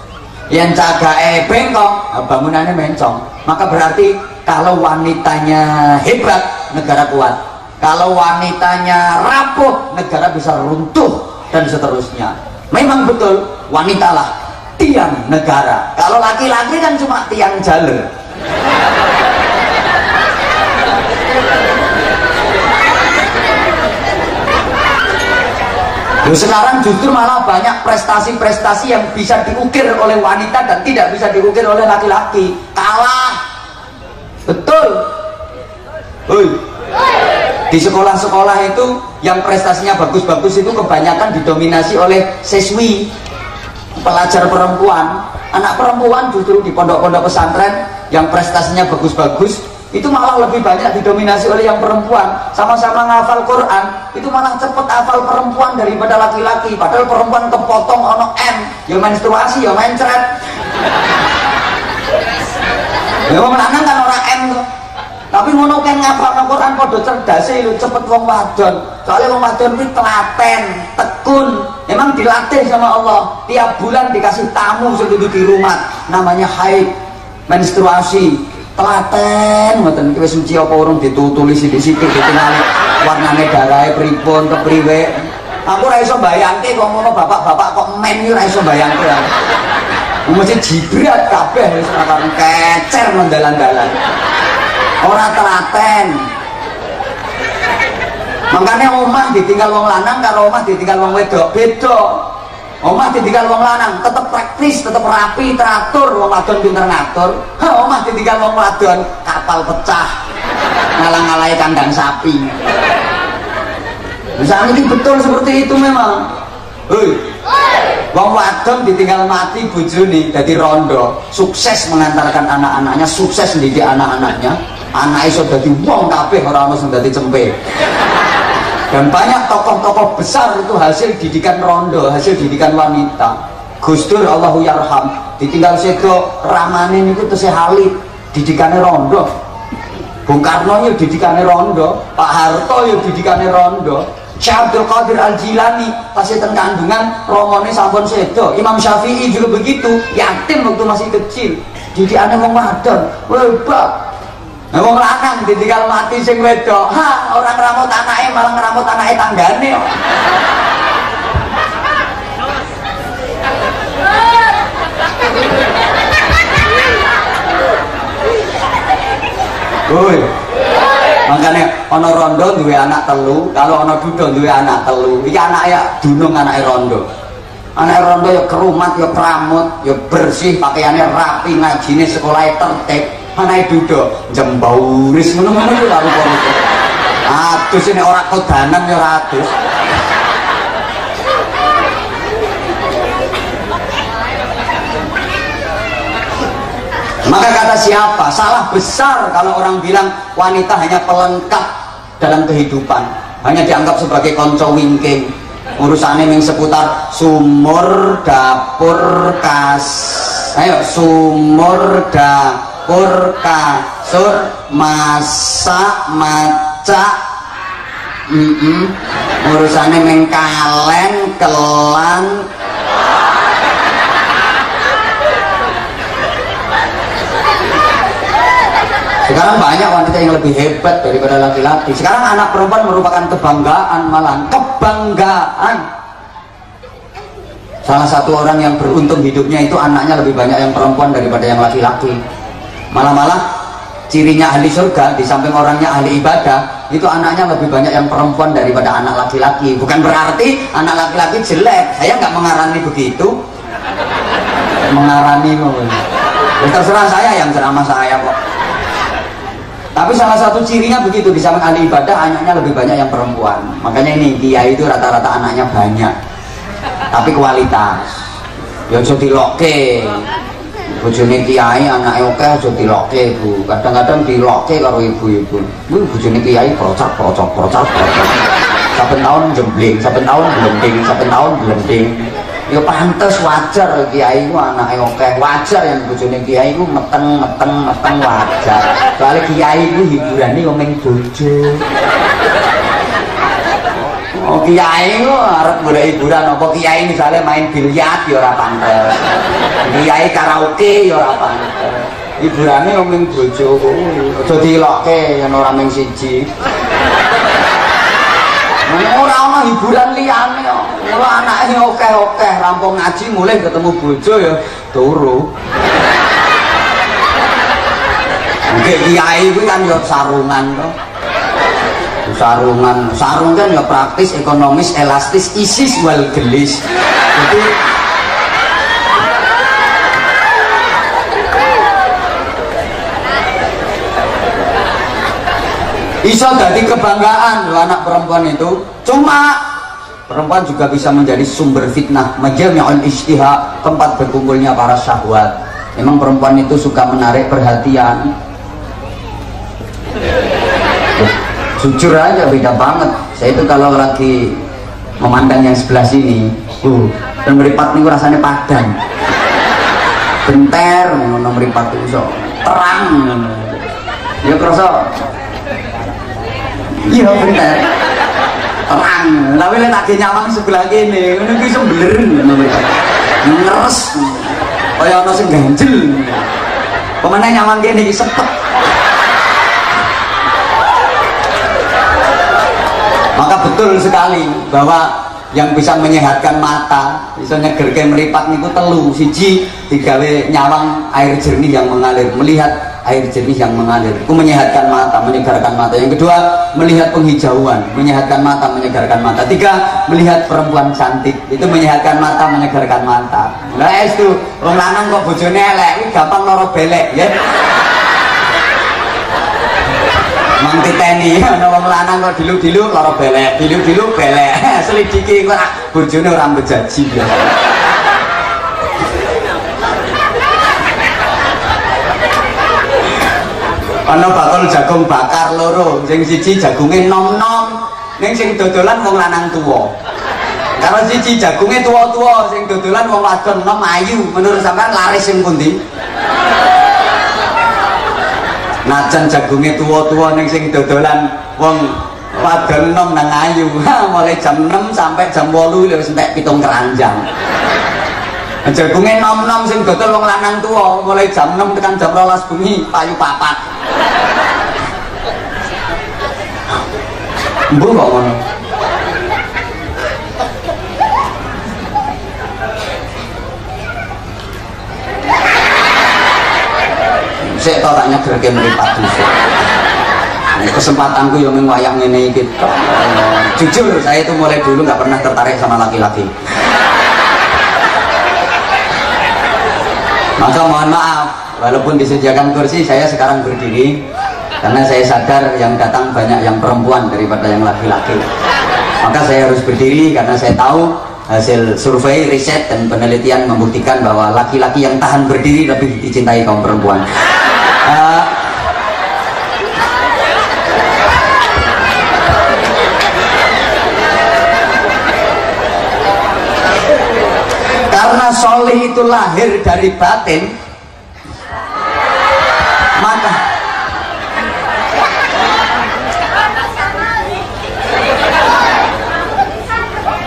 Yang cagake bengkong, bangunannya mencong. Maka berarti kalau wanitanya hebat, negara kuat. Kalau wanitanya rapuh, negara bisa runtuh dan seterusnya. Memang betul, wanitalah tiang negara. Kalau laki-laki kan cuma tiang jaler. Sekarang justru malah banyak prestasi-prestasi yang bisa diukir oleh wanita dan tidak bisa diukir oleh laki-laki. Kalah. Betul. Di sekolah-sekolah itu yang prestasinya bagus-bagus itu kebanyakan didominasi oleh siswi, pelajar perempuan. Anak perempuan justru di pondok-pondok pesantren yang prestasinya bagus-bagus itu malah lebih banyak didominasi oleh yang perempuan. Sama-sama ngafal Quran itu malah cepet hafal perempuan daripada laki-laki. Padahal perempuan kepotong ono M, ya menstruasi ya mencret. Ya wong lanang kan ora M tuh. Tapi ngono kan ngafal Quran padha cerdase lho, cepet wong wadon. Soalnya wong wadon kuwi telaten, tekun. Memang dilatih sama Allah. Tiap bulan dikasih tamu seluruh di rumah, namanya haid, menstruasi. Telaten ngoten iki wis suci apa urung ditulis sithik-sithik ditingali warnane darahe pripun kepriwe. Aku ora iso bayangke kok ngono bapak-bapak kok men iki ora iso bayangke. Mesti jibrat kabeh wis ora kecer mendalan-dalan. Ora telaten. Makanya omah ditinggal wong lanang karo omah ditinggal wong wedok beda. Omah ditinggal wong lanang tetep praktis, tetep rapi, teratur, wong wadon pinter ngatur. Omah ditinggal wong wadon kapal pecah, ngalang-alai kandang sapi. Misalnya ini betul seperti itu memang. Wong wadon ditinggal mati bojone dadi rondo, sukses mengantarkan anak-anaknya, sukses mendidik anak-anaknya. Anak iso dadi wong kabeh ora ono sing dadi cempe. Dan banyak tokoh-tokoh besar itu hasil didikan rondo, hasil didikan wanita. Gus Dur Allahu yarham ditinggal sedo ramane niku tesih Halid, didikane rondo. Bung Karno yo didikane rondo, Pak Harto yo didikane rondo. Syekh Abdul Qadir Al Jilani tasih ten kandungan romone sampun sedo. Imam Syafi'i juga begitu, yatim waktu masih kecil. Didikane wong wadon. Hebat. Nah, wong lanang ditinggal mati sing wedok, orang ngramut anake malah ngramut anake tanggane kok. Makanya ana rondo duwe anak telu, kalau ana duda duwe anak telu. Iki anake dunung anake rondo. Anake rondo ya kerumat, ya pramut, ya bersih, pakaiannya rapi, ngajine sekolahnya tertib. Anake duda jembauris ngono-ngono ku karo kono. Adus ini ora kodanan ya ora adus. Maka kata siapa? Salah besar kalau orang bilang wanita hanya pelengkap dalam kehidupan, hanya dianggap sebagai konco wingking. Urusannya yang seputar sumur, dapur, sumur, dapur, kasur, masak, macak, urusannya mengkalen, kelan. Sekarang banyak wanita yang lebih hebat daripada laki-laki. Sekarang anak perempuan merupakan kebanggaan, malah kebanggaan. Salah satu orang yang beruntung hidupnya itu anaknya lebih banyak yang perempuan daripada yang laki-laki. Malah cirinya ahli surga, di samping orangnya ahli ibadah, itu anaknya lebih banyak yang perempuan daripada anak laki-laki. Bukan berarti anak laki-laki jelek, saya nggak mengarani begitu. Mengarani terserah saya, yang ceramah saya kok. Tapi salah satu cirinya begitu, di samping ahli ibadah anaknya lebih banyak yang perempuan. Makanya ini kiai itu rata-rata anaknya banyak, tapi kualitas. Ya aja dilokke. Bojone kiai anake akeh aja dilokke, Bu. Kadang-kadang dilokke karo ibu-ibu. Kuwi bojone kiai procak. Saben taun jembling, saben taun blending. Ya pantes wajar kiai ku anake akeh. Wajar yang bojone kiai ku meteng wajar. Soale kiai ku hiburane yo mung bojo. Oh kiai ku arep golek hiburan apa kiai misalnya main biliar ya ora pantes. Kiai karaoke ya ora pantes. Hiburane yo mung bojo kuwi. Aja dilokke yen ora mung siji. Ora ana hiburan liyane kok. Ora anake akeh-akeh rampung ngaji mulai ketemu bojo ya turu. Oke kiai kuwi kan yo sarungan to. sarung kan ya praktis, ekonomis, elastis, isis wal gelis. Jadi iso jadi kebanggaan loh anak perempuan itu. Cuma perempuan juga bisa menjadi sumber fitnah, majami'ul ijtihad, tempat berkumpulnya para syahwat. Memang perempuan itu suka menarik perhatian. Jujur aja beda banget. Saya itu kalau lagi memandang yang sebelah sini, dan meripat nih rasanya padan. Benter, meripat itu so terang. Ya kerasa. Iya bentar terang, tapi lihat lagi nyawang sebelah gini ini bisa beler ngeres kayak ada yang ganjel kemana nyawang gini sepet. Maka betul sekali bahwa yang bisa menyehatkan mata, bisa nyegerke meripat niku telu. Siji digawe nyawang air jernih yang mengalir, melihat air jernih yang mengalir, itu menyehatkan mata, menyegarkan mata. Yang kedua, melihat penghijauan, menyehatkan mata, menyegarkan mata. Tiga, melihat perempuan cantik, itu menyehatkan mata, menyegarkan mata. Nah itu wong lanang kok bojone elek, gampang loro belek ya. Mang titeni ana wong lanang kok dilu-dilu lara belek, dilu-dilu belek. Selidiki kok bojone ora bejaji ya. Ana bakul jagung bakar loro, sing siji jagunge nom-nom, ning sing dodolan wong lanang tuwa. Karo siji jagunge tuwa-tuwa, sing dodolan wong wadon nom ayu. Menurut sampean laris sing pundi? Najan jagunge tuwa-tuwa ning sing dodolan wong wadon nom nang ayu. Mulai jam 6 sampai jam 8 lho sampai 7 keranjang. Jagunge nom-nom sing dodol wong lanang tuwa, mulai jam 6 tekan jam 12 bengi payu papat. Mbuh kok ngono. Sik to tak nyegerke mripat dhisik. Kesempatanku yang wayang ngene iki. Jujur saya itu mulai dulu nggak pernah tertarik sama laki-laki. Maka mohon maaf, walaupun disediakan kursi, saya sekarang berdiri karena saya sadar yang datang banyak yang perempuan daripada yang laki-laki. Maka saya harus berdiri karena saya tahu hasil survei, riset, dan penelitian membuktikan bahwa laki-laki yang tahan berdiri lebih dicintai kaum perempuan. Karena solih itu lahir dari batin, maka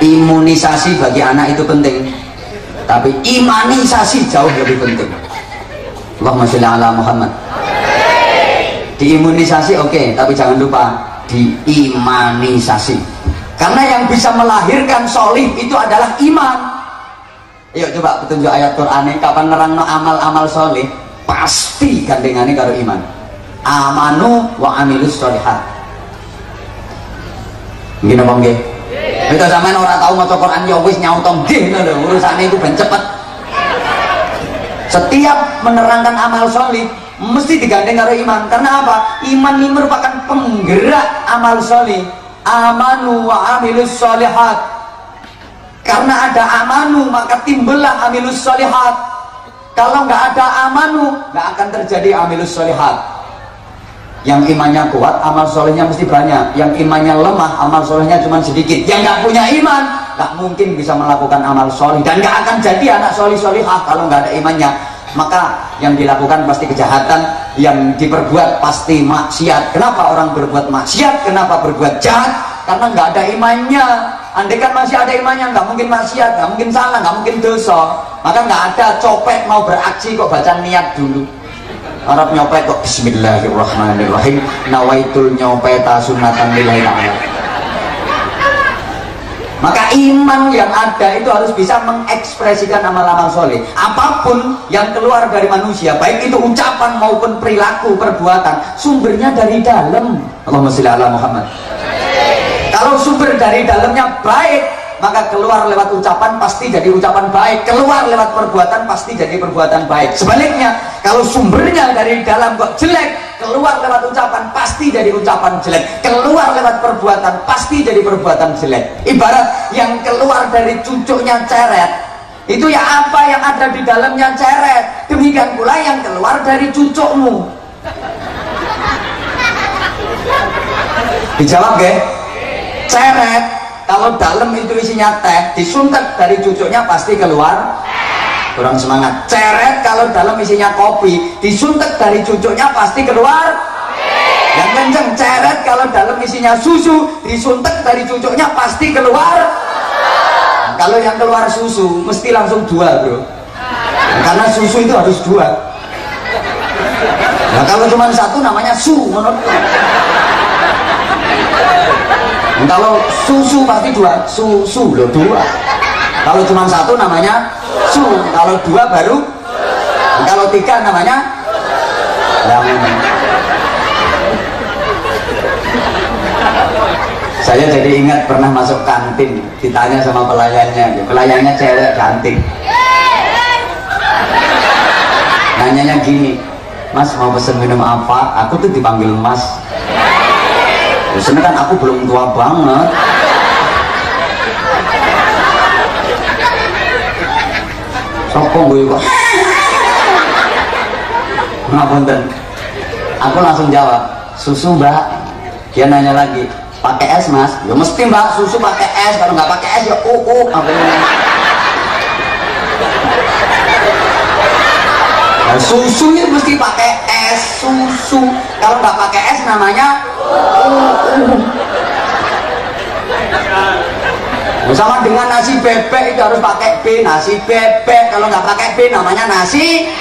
imunisasi bagi anak itu penting, tapi imanisasi jauh lebih penting. Allahumma sholli ala Muhammad. Diimunisasi oke, tapi jangan lupa diimanisasi, karena yang bisa melahirkan solih itu adalah iman. Yuk coba petunjuk ayat Quran ini, kapan nerangno amal-amal solih pasti gandengane karo iman. Amanu wa amilus sholihat. Nggih napa nggih? Kita sampean ora tau maca Quran ya wis nyauto nggih lho, urusane iku ben cepet. Setiap menerangkan amal solih mesti digandeng karo iman. Karena apa? Iman ini merupakan penggerak amal solih. Amanu wa amilus sholihat. Karena ada amanu maka timbullah amilus sholihat. Kalau nggak ada amanu nggak akan terjadi amilus sholihat. Yang imannya kuat amal solehnya mesti banyak, yang imannya lemah amal solehnya cuma sedikit. Yang nggak punya iman nggak mungkin bisa melakukan amal soleh, dan nggak akan jadi anak solih-solihah kalau nggak ada imannya. Maka yang dilakukan pasti kejahatan, yang diperbuat pasti maksiat. Kenapa orang berbuat maksiat? Kenapa berbuat jahat? Karena nggak ada imannya. Andai kan masih ada imannya, nggak mungkin maksiat, nggak mungkin salah, nggak mungkin dosa. Maka nggak ada copet mau beraksi kok baca niat dulu. Arab nyopet kok bismillahirrahmanirrahim, nawaitul nyopeta sunatan lillahi ta'ala. Maka iman yang ada itu harus bisa mengekspresikan amal-amal soleh. Apapun yang keluar dari manusia, baik itu ucapan maupun perilaku, perbuatan, sumbernya dari dalam. Allahumma sholli ala Muhammad. Kalau sumber dari dalamnya baik, maka keluar lewat ucapan pasti jadi ucapan baik, keluar lewat perbuatan pasti jadi perbuatan baik. Sebaliknya, kalau sumbernya dari dalam kok jelek, keluar lewat ucapan pasti jadi ucapan jelek, keluar lewat perbuatan pasti jadi perbuatan jelek. Ibarat yang keluar dari cucuknya ceret, itu ya apa yang ada di dalamnya ceret, demikian pula yang keluar dari cucukmu. Dijawab gak? Ceret kalau dalam itu isinya teh, disuntek dari cucuknya pasti keluar. Kurang semangat. Ceret kalau dalam isinya kopi, disuntek dari cucuknya pasti keluar. Yang kenceng. Ceret kalau dalam isinya susu, disuntek dari cucuknya pasti keluar. Kalau yang keluar susu mesti langsung dua, bro, karena susu itu harus dua. Nah kalau cuma satu namanya su, menurutku. Kalau susu pasti dua, susu loh dua. Kalau cuma satu namanya su, kalau dua baru, kalau tiga namanya lamun. Saya jadi ingat pernah masuk kantin, ditanya sama pelayannya, pelayannya cewek cantik. Nanyanya gini, Mas mau pesen minum apa? Aku tuh dipanggil Mas. Sebenarnya kan aku belum tua banget. Sokong gue kok. Ngapunten. Aku langsung jawab, susu mbak. Dia nanya lagi, pakai es mas? Ya mesti mbak, susu pakai es. Kalau nggak pakai es ya nah, susu itu mesti pakai es, susu. Kalau nggak pakai es namanya sama dengan nasi bebek itu harus pakai B, nasi bebek. Kalau nggak pakai B namanya nasi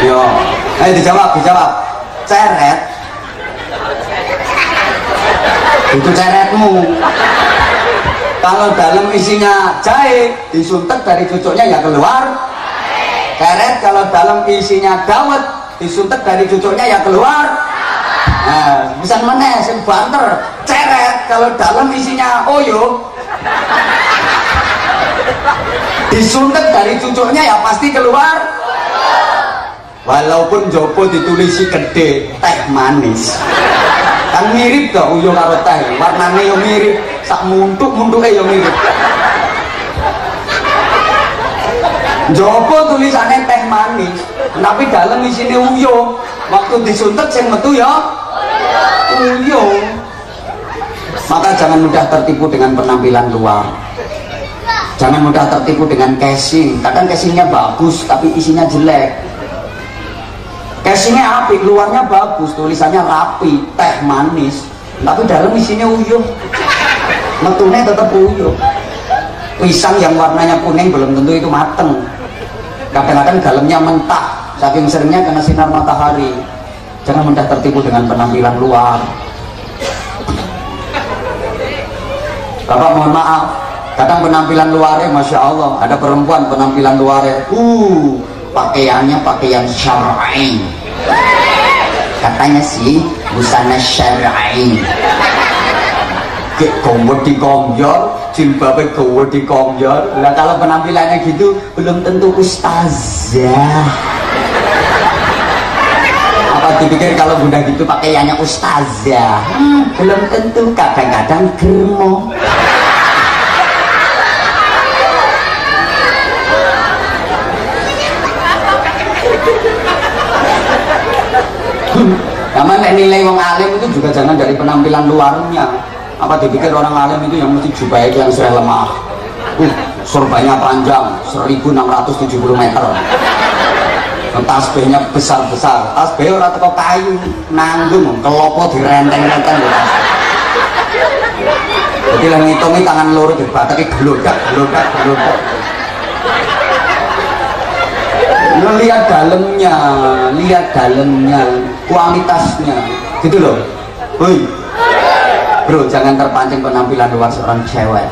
yo. Dijawab ceret itu ceretmu. Kalau dalam isinya jahe, disuntek dari cucuknya ya keluar ceret. Kalau dalam isinya dawet, disuntek dari cucuknya ya keluar. Nah, bisa meneh sing banter ceret. Kalau dalam isinya oyo, disuntek dari cucuknya ya pasti keluar. Walaupun jopo ditulisi gede teh manis, kan mirip dong uyo karo teh, warnanya yo mirip, sak muntuk-muntuknya yo mirip. Jopo tulisannya teh manis, tapi dalam isinya uyo. Waktu disuntek sing metu ya uyo. Maka jangan mudah tertipu dengan penampilan luar. Jangan mudah tertipu dengan casing. Kadang casingnya bagus tapi isinya jelek. Casingnya apik, luarnya bagus, tulisannya rapi, teh manis, tapi dalam isinya uyo. Metunya tetap uyo. Pisang yang warnanya kuning belum tentu itu mateng. Kadang-kadang dalamnya mentah, saking seringnya kena sinar matahari. Jangan mudah tertipu dengan penampilan luar. Bapak mohon maaf, kadang penampilan luarnya Masya Allah, ada perempuan penampilan luarnya pakaiannya pakaian syar'i, katanya sih busana syar'i, kayak gombot di komyor, jilbabnya gombot di komyor. Nah kalau penampilannya gitu belum tentu ustazah. Apa dipikir kalau bunda gitu pakaiannya ustazah? Belum tentu, kadang-kadang germo. Namun nilai wong alim itu juga jangan dari penampilan luarnya. Apa dipikir orang alim itu yang mesti jubah yang sudah lemah, sorbannya panjang 1670 meter, tasbihnya besar-besar, tasbih orang teko kayu nanggung, kelopo direnteng-renteng gitu. Jadi lah ngitungi tangan loro dibataki gelodak. Lihat dalamnya, kualitasnya, gitu loh. Woi, bro, jangan terpancing penampilan luar seorang cewek.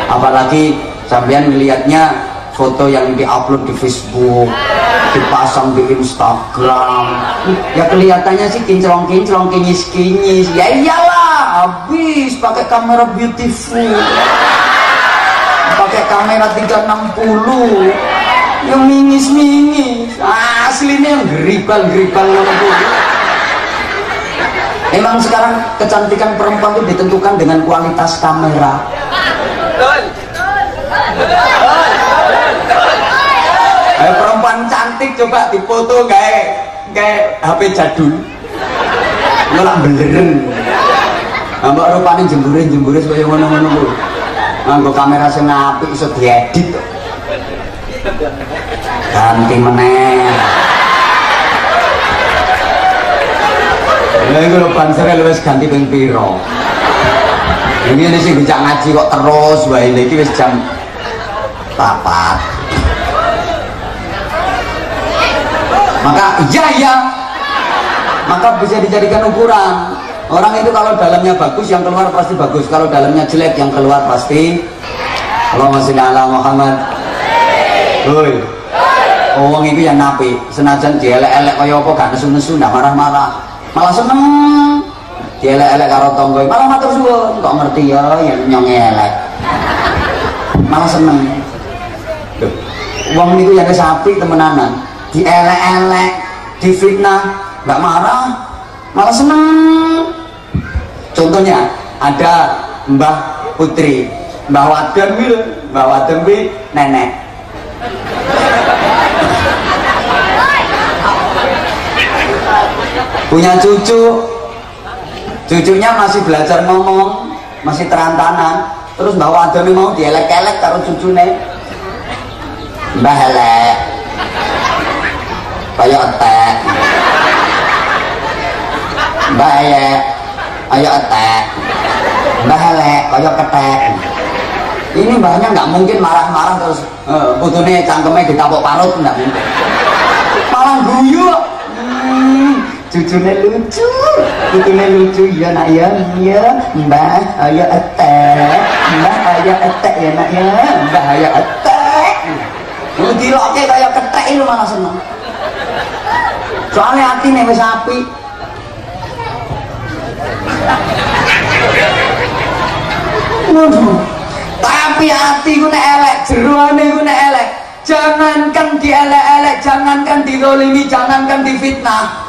Apalagi sampean melihatnya foto yang diupload di Facebook, dipasang di Instagram, ya kelihatannya sih kinclong-kinclong, kinyis-kinyis. Ya iyalah, habis pakai kamera beautiful, pakai kamera 360 yang mingis-mingis, aslinya yang geribal-geribal. Emang sekarang kecantikan perempuan itu ditentukan dengan kualitas kamera. Perempuan cantik coba dipoto kayak HP jadul, nolak beleren. Mbak rupanya jembure sebagai ngono-ngono. Nganggo kamera sing apik iso diedit. Ganti meneh. Lha iku lho pansere wis ganti ping pira. Ini sih bijak ngaji kok terus wae iki wis jam 4. Maka maka bisa dijadikan ukuran. Orang itu kalau dalamnya bagus yang keluar pasti bagus, kalau dalamnya jelek yang keluar pasti. Allahumma sholli ala Muhammad. Hoi. Wong iki yang napi, senajan dielek-elek kaya apa gak nesu-nesu ndak marah-marah. Malah seneng. Dielek-elek karo tangga, malah matur suwun, kok ngerti ya yang nyong elek. Malah seneng. Wong niku yang sapi temenanan, dielek-elek, difitnah, nggak marah, malah seneng. Contohnya ada Mbah Putri, Mbah Wadon nenek. Punya cucunya masih belajar ngomong, masih terantanan, terus Mbah Wadon mau dielek-elek karo cucune. Mbah elek kaya etek, Mbah elek kaya etek, Mbah elek kaya ketek. Ini mbahnya nggak mungkin marah-marah terus putune cangkeme ditapuk parut, nggak mungkin. Malah guyu. Cucune lucu, putune lucu ya nak ya, Mbah ayo etek, Mbah ayo etek ya nak ya, Mbah ayo etek. Lu diloke kaya ketek lu malah seneng. Soalnya atine wis apik. Waduh. Tapi hati ku nek elek, jeroane ku nek elek. Jangankan dielek-elek, jangankan dizalimi, jangankan difitnah.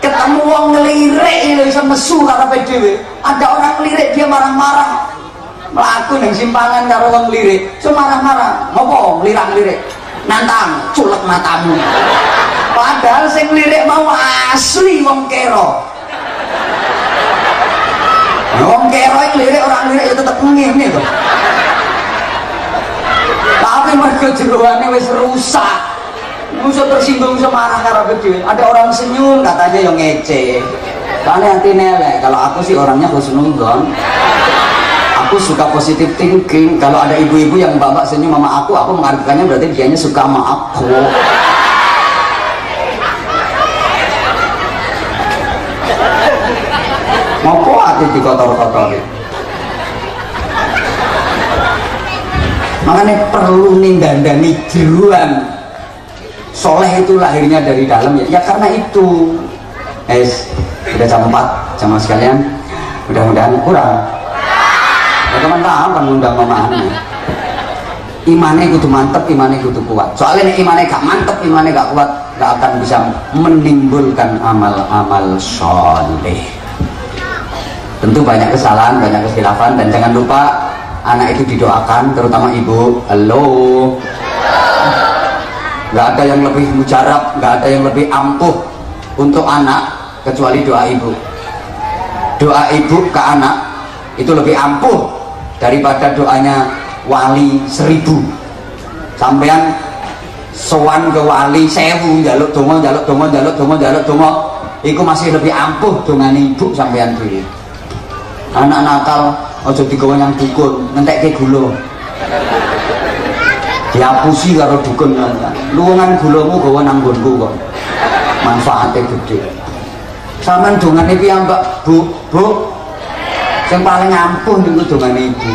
Ketemu wong ngelirik lho iso mesu karepe dhewe. Ada orang ngelirik dia marah-marah. Mlaku ning simpangan karo wong ngelirik, so marah-marah. Ngopo nglirik-lirik? Nantang, culek matamu. Padahal sing ngelirik mau asli wong kero. Wong kero yang ngelirik orang ngelirik ya tetep ngene to. Tapi mergo jeroane wis rusak. Musuh tersinggung semarah karo dhewe. Ada orang senyum katanya yang ngece. Soalnya hati nelek. Kalau aku sih orangnya husnuzon. Aku suka positive thinking. Kalau ada ibu-ibu yang mbak senyum sama aku mengartikannya berarti dianya suka sama aku. Ngopo hati dikotor-kotori. Makanya perlu nindandani jeruan. Soleh itu lahirnya dari dalam ya karena itu. Sudah jam 4 jamaah sekalian, mudah-mudahan kurang ya kapan ngundang mamahnya. Imannya kudu mantep, imannya kudu kuat. Soalnya imannya gak mantep, imannya gak kuat, gak akan bisa menimbulkan amal-amal soleh. Tentu banyak kesalahan, banyak kekhilafan, dan jangan lupa anak itu didoakan, terutama ibu. Halo, nggak ada yang lebih mujarab, nggak ada yang lebih ampuh untuk anak kecuali doa ibu. Doa ibu ke anak itu lebih ampuh daripada doanya wali 1000. Sampean sowan ke wali 1000 njaluk donga iku masih lebih ampuh dongane ibu sampean dhewe. Anak nakal aja digawa yang dukun ngentekke gula. Diapusi karo dukun luwungan gulamu gawa nang nggonku kok manfaatnya gede. Sampeyan dongane piyambak bu yang paling ampuh niku dongane ibu.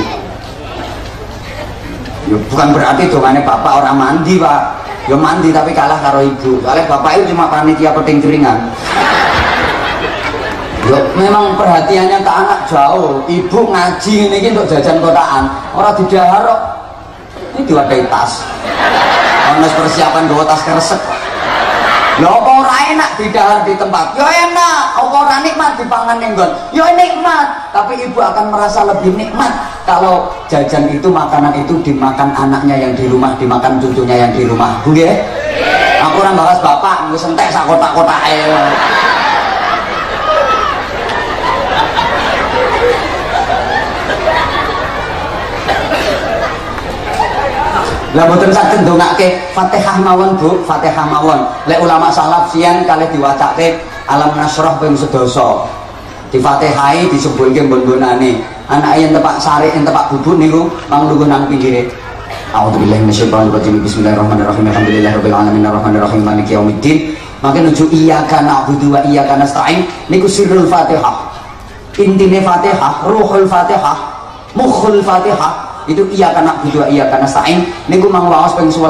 Ya, bukan berarti dongane bapak orang mandi pak, ya mandi tapi kalah karo ibu. Soalnya bapak itu cuma panitia peting keringan. Ya memang perhatiannya ke anak jauh. Ibu ngaji ini untuk jajan kotaan, orang didahar kok. Ini diwadahi tas. Ono persiapan bawa tas kresek. Ya apa ora enak didahar di tempat? Ya enak. Apa ora nikmat dipangan ning nggon? Ya nikmat. Tapi ibu akan merasa lebih nikmat kalau jajan itu, makanan itu dimakan anaknya yang di rumah, dimakan cucunya yang di rumah. Nggih? Aku ora bahas bapak, wis entek sak kotak-kotake. Lah mboten saged ndongake Fatihah mawon Bu, Fatihah mawon. Lek ulama salaf sian kalih diwacake Alam Nasrah ping sedasa. Di Fatihai disebulke mbon-mbonane. Anake yen tepak sare yen tepak bubuk niku mangluku nang pinggire. A'udzubillahi minasyaitonir rajim. Bismillahirrahmanirrahim. Alhamdulillahirabbil alamin arrahmanirrahim maliki yaumiddin. Maka nuju iyyaka na'budu wa iyyaka nasta'in niku sirrul Fatihah. Intine Fatihah, ruhul Fatihah, mukhul Fatihah. Itu iyyaka na'budu wa iyyaka nasta'in niku mang waos ping 11.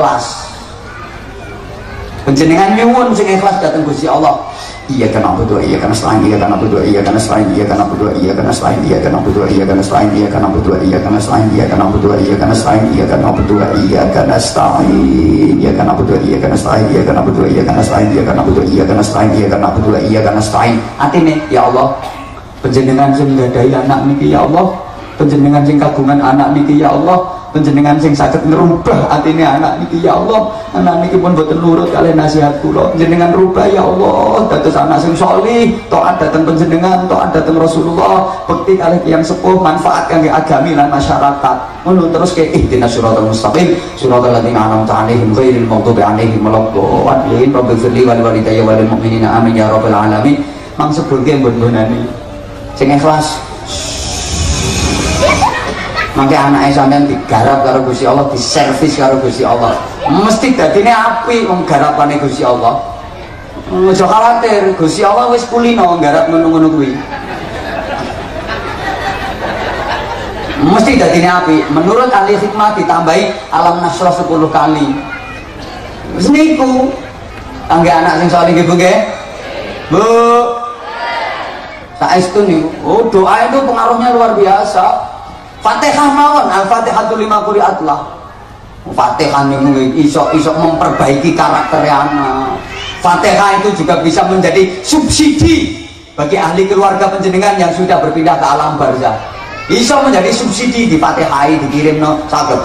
Panjenengan nyuwun sing ikhlas dhateng Gusti Allah. Iyyaka na'budu wa iyyaka nasta'in, iyyaka na'budu wa iyyaka nasta'in, iyyaka na'budu wa iyyaka nasta'in, iyyaka na'budu wa iyyaka nasta'in, iyyaka na'budu wa iyyaka nasta'in, iyyaka na'budu wa iyyaka nasta'in, iyyaka na'budu wa iyyaka nasta'in, iyyaka na'budu wa iyyaka nasta'in, iyyaka na'budu wa iyyaka nasta'in, iyyaka na'budu wa iyyaka nasta'in, iyyaka na'budu wa iyyaka nasta'in. Atine ya Allah, panjenengan sing nggadahi anak niki ya Allah, panjenengan sing kagungan anak niki ya Allah, panjenengan sing saged ngerubah atine anak niki ya Allah. Anak niki pun boten nurut kalian nasihat kula, panjenengan rubah ya Allah dados anak sing sholih, taat dhateng panjenengan, taat dhateng Rasulullah, bekti kalih tiyang sepuh, manfaat kangge agami lan masyarakat. Ngono terus ke ihdinas siratal mustaqim, siratal ladzina an'amta 'alaihim ghairil maghdubi 'alaihim waladdallin. Rabbighfirli wa liwalidayya wa lil mu'minina amin ya rabbal alamin. Mang sebulke mbon-mbonane sing ikhlas. Mangke anake sampean digarap karo Gusti Allah, diservis karo Gusti Allah. Mesti dadine apik wong garapane Gusti Allah. Aja khawatir, Gusti Allah wis kulino nggarap ngono-ngono kuwi. Mesti dadine apik. Menurut ahli hikmah ditambahi Alam Nasrah 10 kali. Wis niku kangge anak sing saleh nggih Bu nggih. Bu. Saestu niku. Oh, doa itu pengaruhnya luar biasa. Fatihah mawon, Al-Fatihatul lima quri'atlah. Fatihah niku iso memperbaiki karakter anak. Fatihah itu juga bisa menjadi subsidi bagi ahli keluarga panjenengan yang sudah berpindah ke alam barzah. Iso menjadi subsidi di Fatihah dikirimno saged.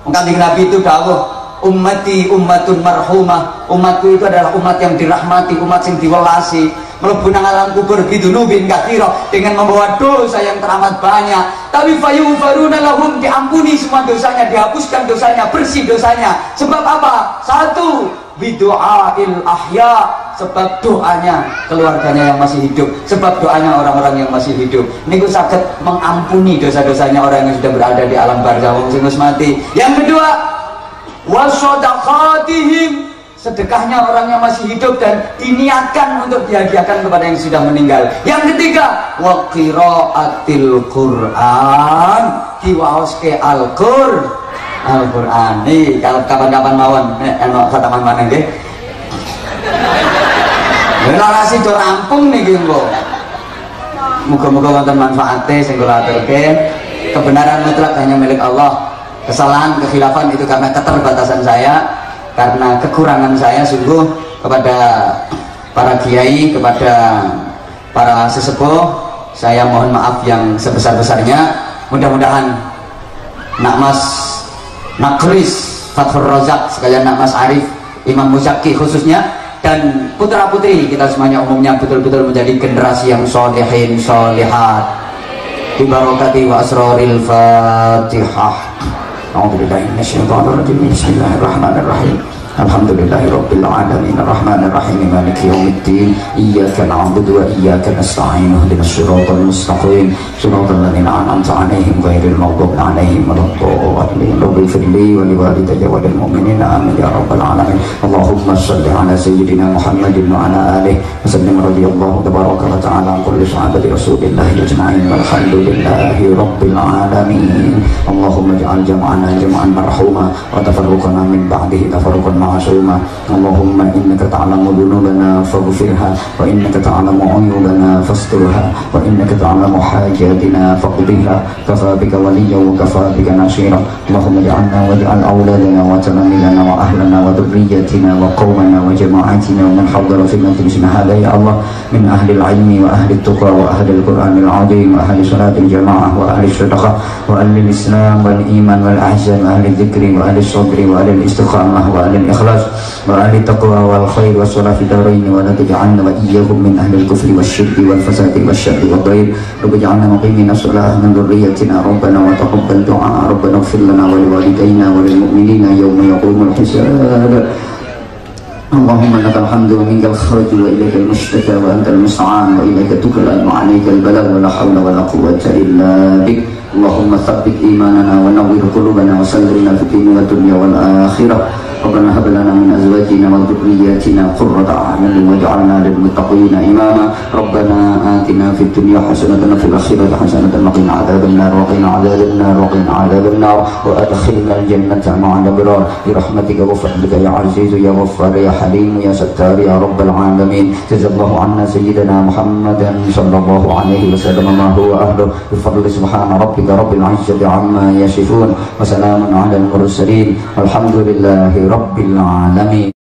Kanjeng Nabi itu dawuh, ummati ummatun marhumah. Umatku itu adalah umat yang dirahmati, umat yang diwelasi. Mlebu nang alam kubur bidunubin katsira dengan membawa dosa yang teramat banyak. Tapi fayufaruna lahum, diampuni semua dosanya, dihapuskan dosanya, bersih dosanya. Sebab apa? Satu, bidu'ail ahya, sebab doanya keluarganya yang masih hidup, sebab doanya orang-orang yang masih hidup. Niku saged mengampuni dosa-dosanya orang yang sudah berada di alam barzah wong sing wis mati. Yang kedua, wasadaqatihim, sedekahnya orang yang masih hidup dan diniatkan untuk dihadiahkan kepada yang sudah meninggal. Yang ketiga, wa qiraatil Qur'an, diwaoske Al-Qur'an. Nih kalau kapan-kapan mawon enak khataman mana nggih. Narasi do rampung niki engko. Muga-muga wonten manfaate sing kula aturke. Kebenaran mutlak hanya milik Allah. Kesalahan, kekhilafan itu karena keterbatasan saya, karena kekurangan saya sungguh. Kepada para kiai, kepada para sesepuh, saya mohon maaf yang sebesar-besarnya. Mudah-mudahan Nak Mas Nakris Fathur Razak, sekalian Nak Mas Arif Imam Muzaki khususnya, dan putra-putri kita semuanya umumnya betul-betul menjadi generasi yang solehin solehat bi barakati wa asraril Fatihah. A'udzubillahi minasyaitonir rajim. Bismillahirrahmanirrahim. Alhamdulillahirabbil alamin arrahmanir rahim maliki yaumiddin iyyaka na'budu wa iyyaka nasta'in ihdinas siratal mustaqim siratal ladzina an'amta 'alaihim ghairil maghdubi 'alaihim waladdallin rabbighfir li wa liwalidayya wa lil mu'minina amin ya rabbal alamin Allahumma shalli 'ala sayyidina Muhammadin wa 'ala alihi wa sallim radhiyallahu tabaraka wa ta'ala an kulli sahabati rasulillah ajma'in walhamdulillahi rabbil alamin Allahumma ij'al jam'ana jam'an marhuma wa tafarruqana min ba'dihi tafarruqan معصوما اللهم إنك تعلم ذنوبنا فاغفرها وإنك تعلم عيوبنا فاسترها وإنك تعلم حاجاتنا فاقضها كفى بك وليا وكفى بك نصيرا اللهم اجعلنا واجعل أولادنا وتلاميذنا وأهلنا وذريتنا وقومنا وجماعتنا ومن حضر في مجلسنا هذا يا الله من أهل العلم وأهل التقى وأهل القرآن العظيم وأهل صلاة الجماعة وأهل الصدقة وأهل الإسلام والإيمان والأحسان وأهل الذكر وأهل الصبر وأهل الاستقامة وأهل الإخلاص وأهل التقوى والخير والصلاة في الدارين ولا تجعلنا وإياهم من أهل الكفر والشرك والفساد والشر والضير رب اجعلنا مقيمين الصلاة من ذريتنا ربنا وتقبل دعاء ربنا اغفر لنا ولوالدينا وللمؤمنين يوم يقوم الحساب اللهم لك الحمد ومنك الخرج وإليك المشتكى وأنت المستعان وإليك تكلن وعليك البلاغ ولا حول ولا قوة إلا بك اللهم ثبت إيماننا ونور قلوبنا وسلمنا في الدين والدنيا والآخرة ربنا هب لنا من أزواجنا وذرياتنا قرة أعين واجعلنا للمتقين إماما ربنا آتنا في الدنيا حسنة وفي الآخرة حسنة وقنا عذاب النار وقنا عذاب النار وقنا عذاب النار وأدخلنا الجنة مع الأبرار برحمتك وفضلك يا عزيز يا غفار يا حليم يا ستار يا رب العالمين جزا الله عنا سيدنا محمدا صلى الله عليه وسلم ما هو أهله بفضل سبحان ربك رب العزة عما يصفون وسلام على المرسلين والحمد لله رب العالمين.